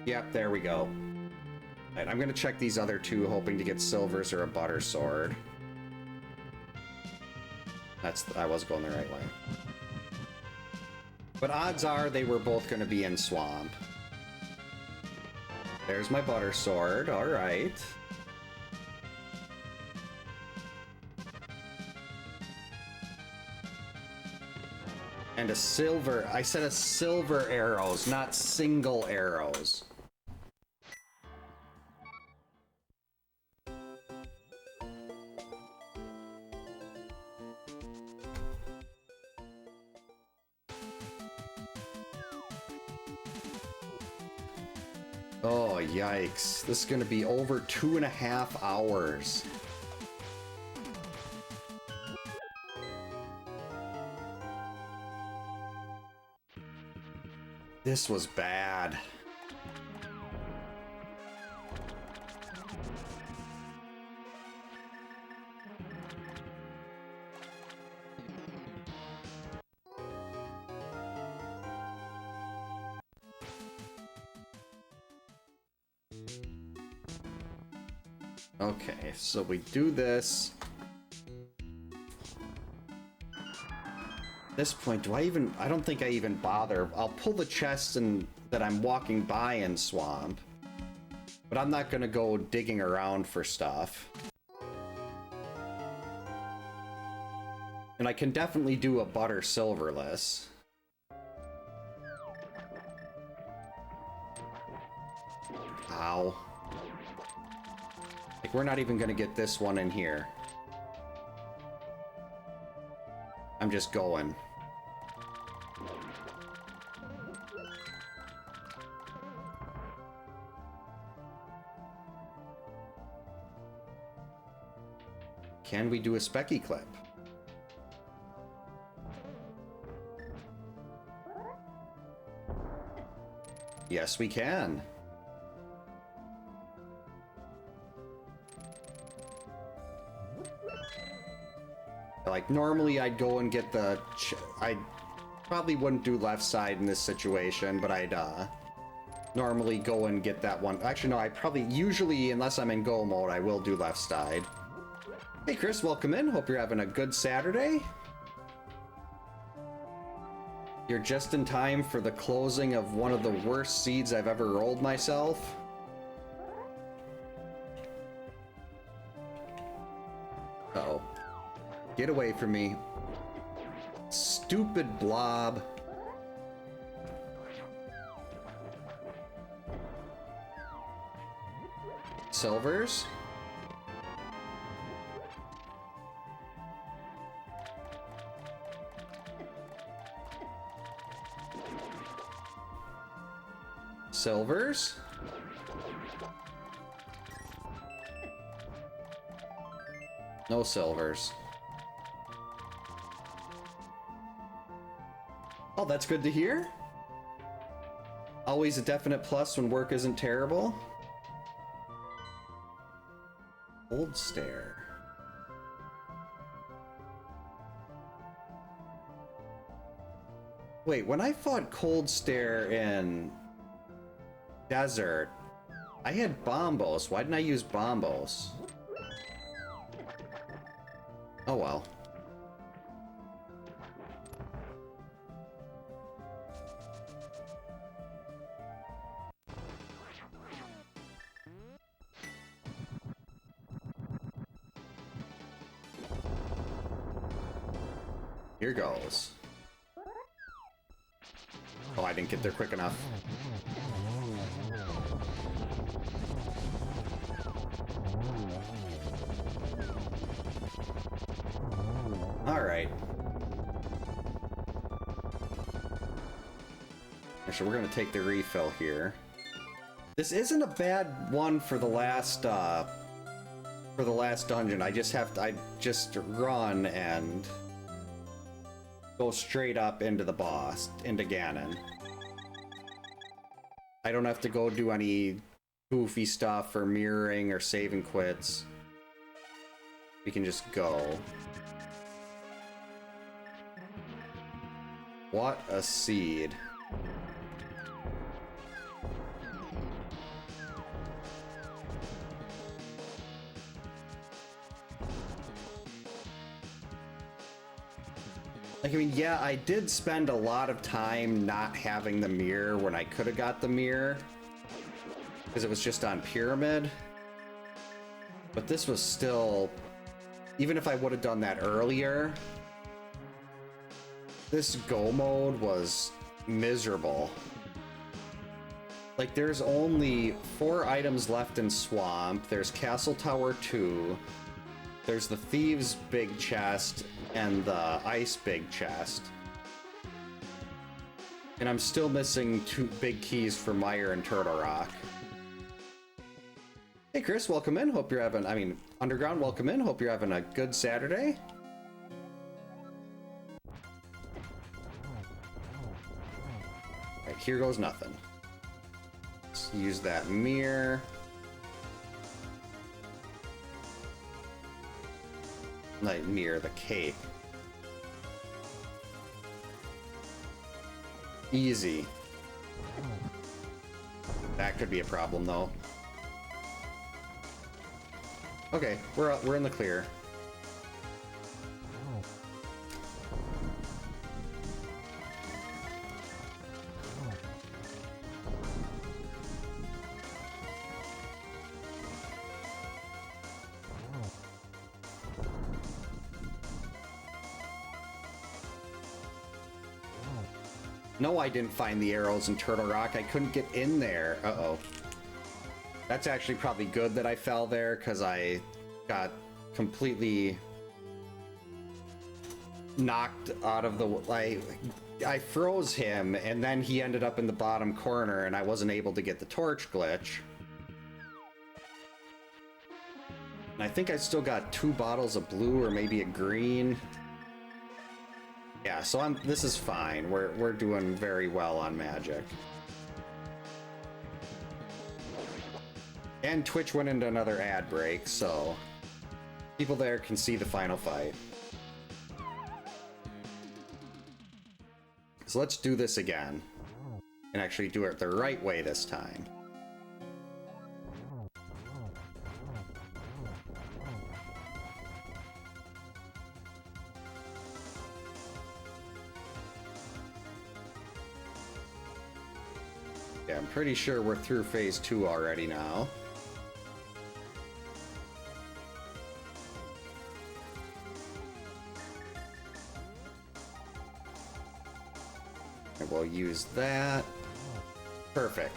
Yep, there we go. Right, I'm gonna check these other 2, hoping to get silvers or a butter sword. I was going the right way. But odds are they were both gonna be in Swamp. There's my butter sword, alright. And a silver, I said a silver arrows, not single arrows. Oh, yikes. This is gonna be over 2.5 hours. This was bad. Okay, so we do this. At this point, do I even... I don't think I even bother. I'll pull the chests that I'm walking by in Swamp. But I'm not gonna go digging around for stuff. And I can definitely do a butter silverless. Ow. Like, we're not even gonna get this one in here. I'm just going. Can we do a specky clip? Yes, we can. Like, normally I'd go and get the... I probably wouldn't do left side in this situation, but I'd, normally go and get that one. Actually, no, I probably... Usually, unless I'm in go mode, I will do left side. Hey, Chris, welcome in. Hope you're having a good Saturday. You're just in time for the closing of one of the worst seeds I've ever rolled myself. Uh-oh. Get away from me. Stupid blob. Silvers? Silvers? No silvers. Oh, that's good to hear. Always a definite plus when work isn't terrible. Old stare. Wait, when I fought Cold Stare in Desert, I had Bombos. Why didn't I use Bombos? Oh well. Here goes. Oh, I didn't get there quick enough. All right. Actually, we're gonna take the refill here. This isn't a bad one for the last dungeon. I just run and go straight up into the boss, into Ganon. I don't have to go do any goofy stuff or mirroring or saving quits. We can just go. What a seed. Like, I mean, yeah, I did spend a lot of time not having the mirror when I could have got the mirror, because it was just on Pyramid. But this was still, even if I would have done that earlier, this go mode was miserable. Like, there's only 4 items left in Swamp. There's Castle Tower 2. There's the Thieves' big chest and the Ice big chest. And I'm still missing 2 big keys for Mire and Turtle Rock. Hey Chris, welcome in. Hope you're having, Underground, welcome in. Hope you're having a good Saturday. Alright, here goes nothing. Let's use that mirror. Like, mirror the cape. Easy. That could be a problem, though. Okay, we're in the clear. No, I didn't find the arrows in Turtle Rock. I couldn't get in there. Uh-oh. That's actually probably good that I fell there, because I got completely knocked out of the... I froze him, and then he ended up in the bottom corner, and I wasn't able to get the torch glitch. And I think I still got 2 bottles of blue, or maybe a green. Yeah, so this is fine. We're doing very well on magic. And Twitch went into another ad break, so people there can see the final fight. So let's do this again. And actually do it the right way this time. Yeah, I'm pretty sure we're through phase 2 already now. And we'll use that. Perfect.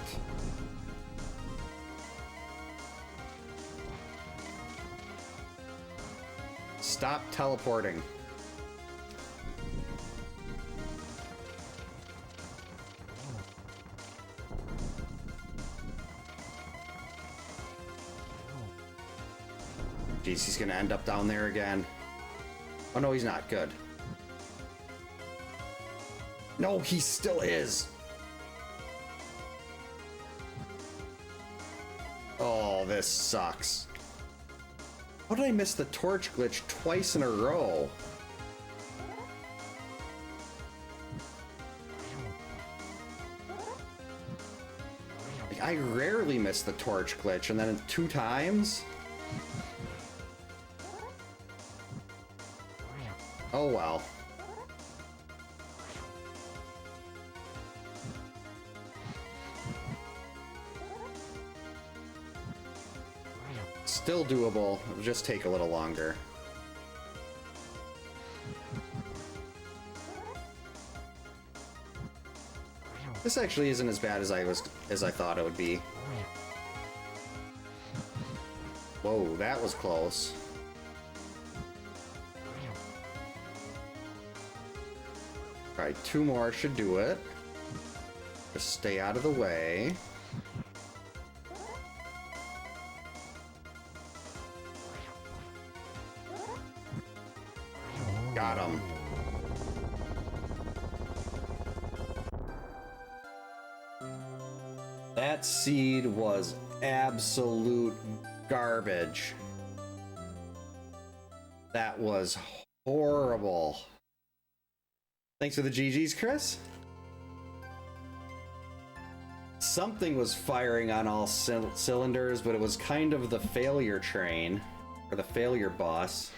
Stop teleporting. Jeez, he's gonna end up down there again. Oh no, he's not. Good. No, he still is. Oh, this sucks. How did I miss the torch glitch twice in a row? Like, I rarely miss the torch glitch, and then 2 times? Oh well. Still doable, it'll just take a little longer. This actually isn't as bad as I thought it would be. Whoa, that was close. Alright, 2 more should do it. Just stay out of the way. Got him. That seed was absolute garbage. That was horrible. Thanks for the GGs, Chris. Something was firing on all cylinders, but it was kind of the failure train, or the failure boss.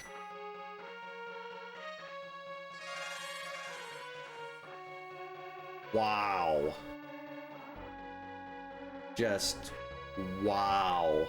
Wow. Just wow.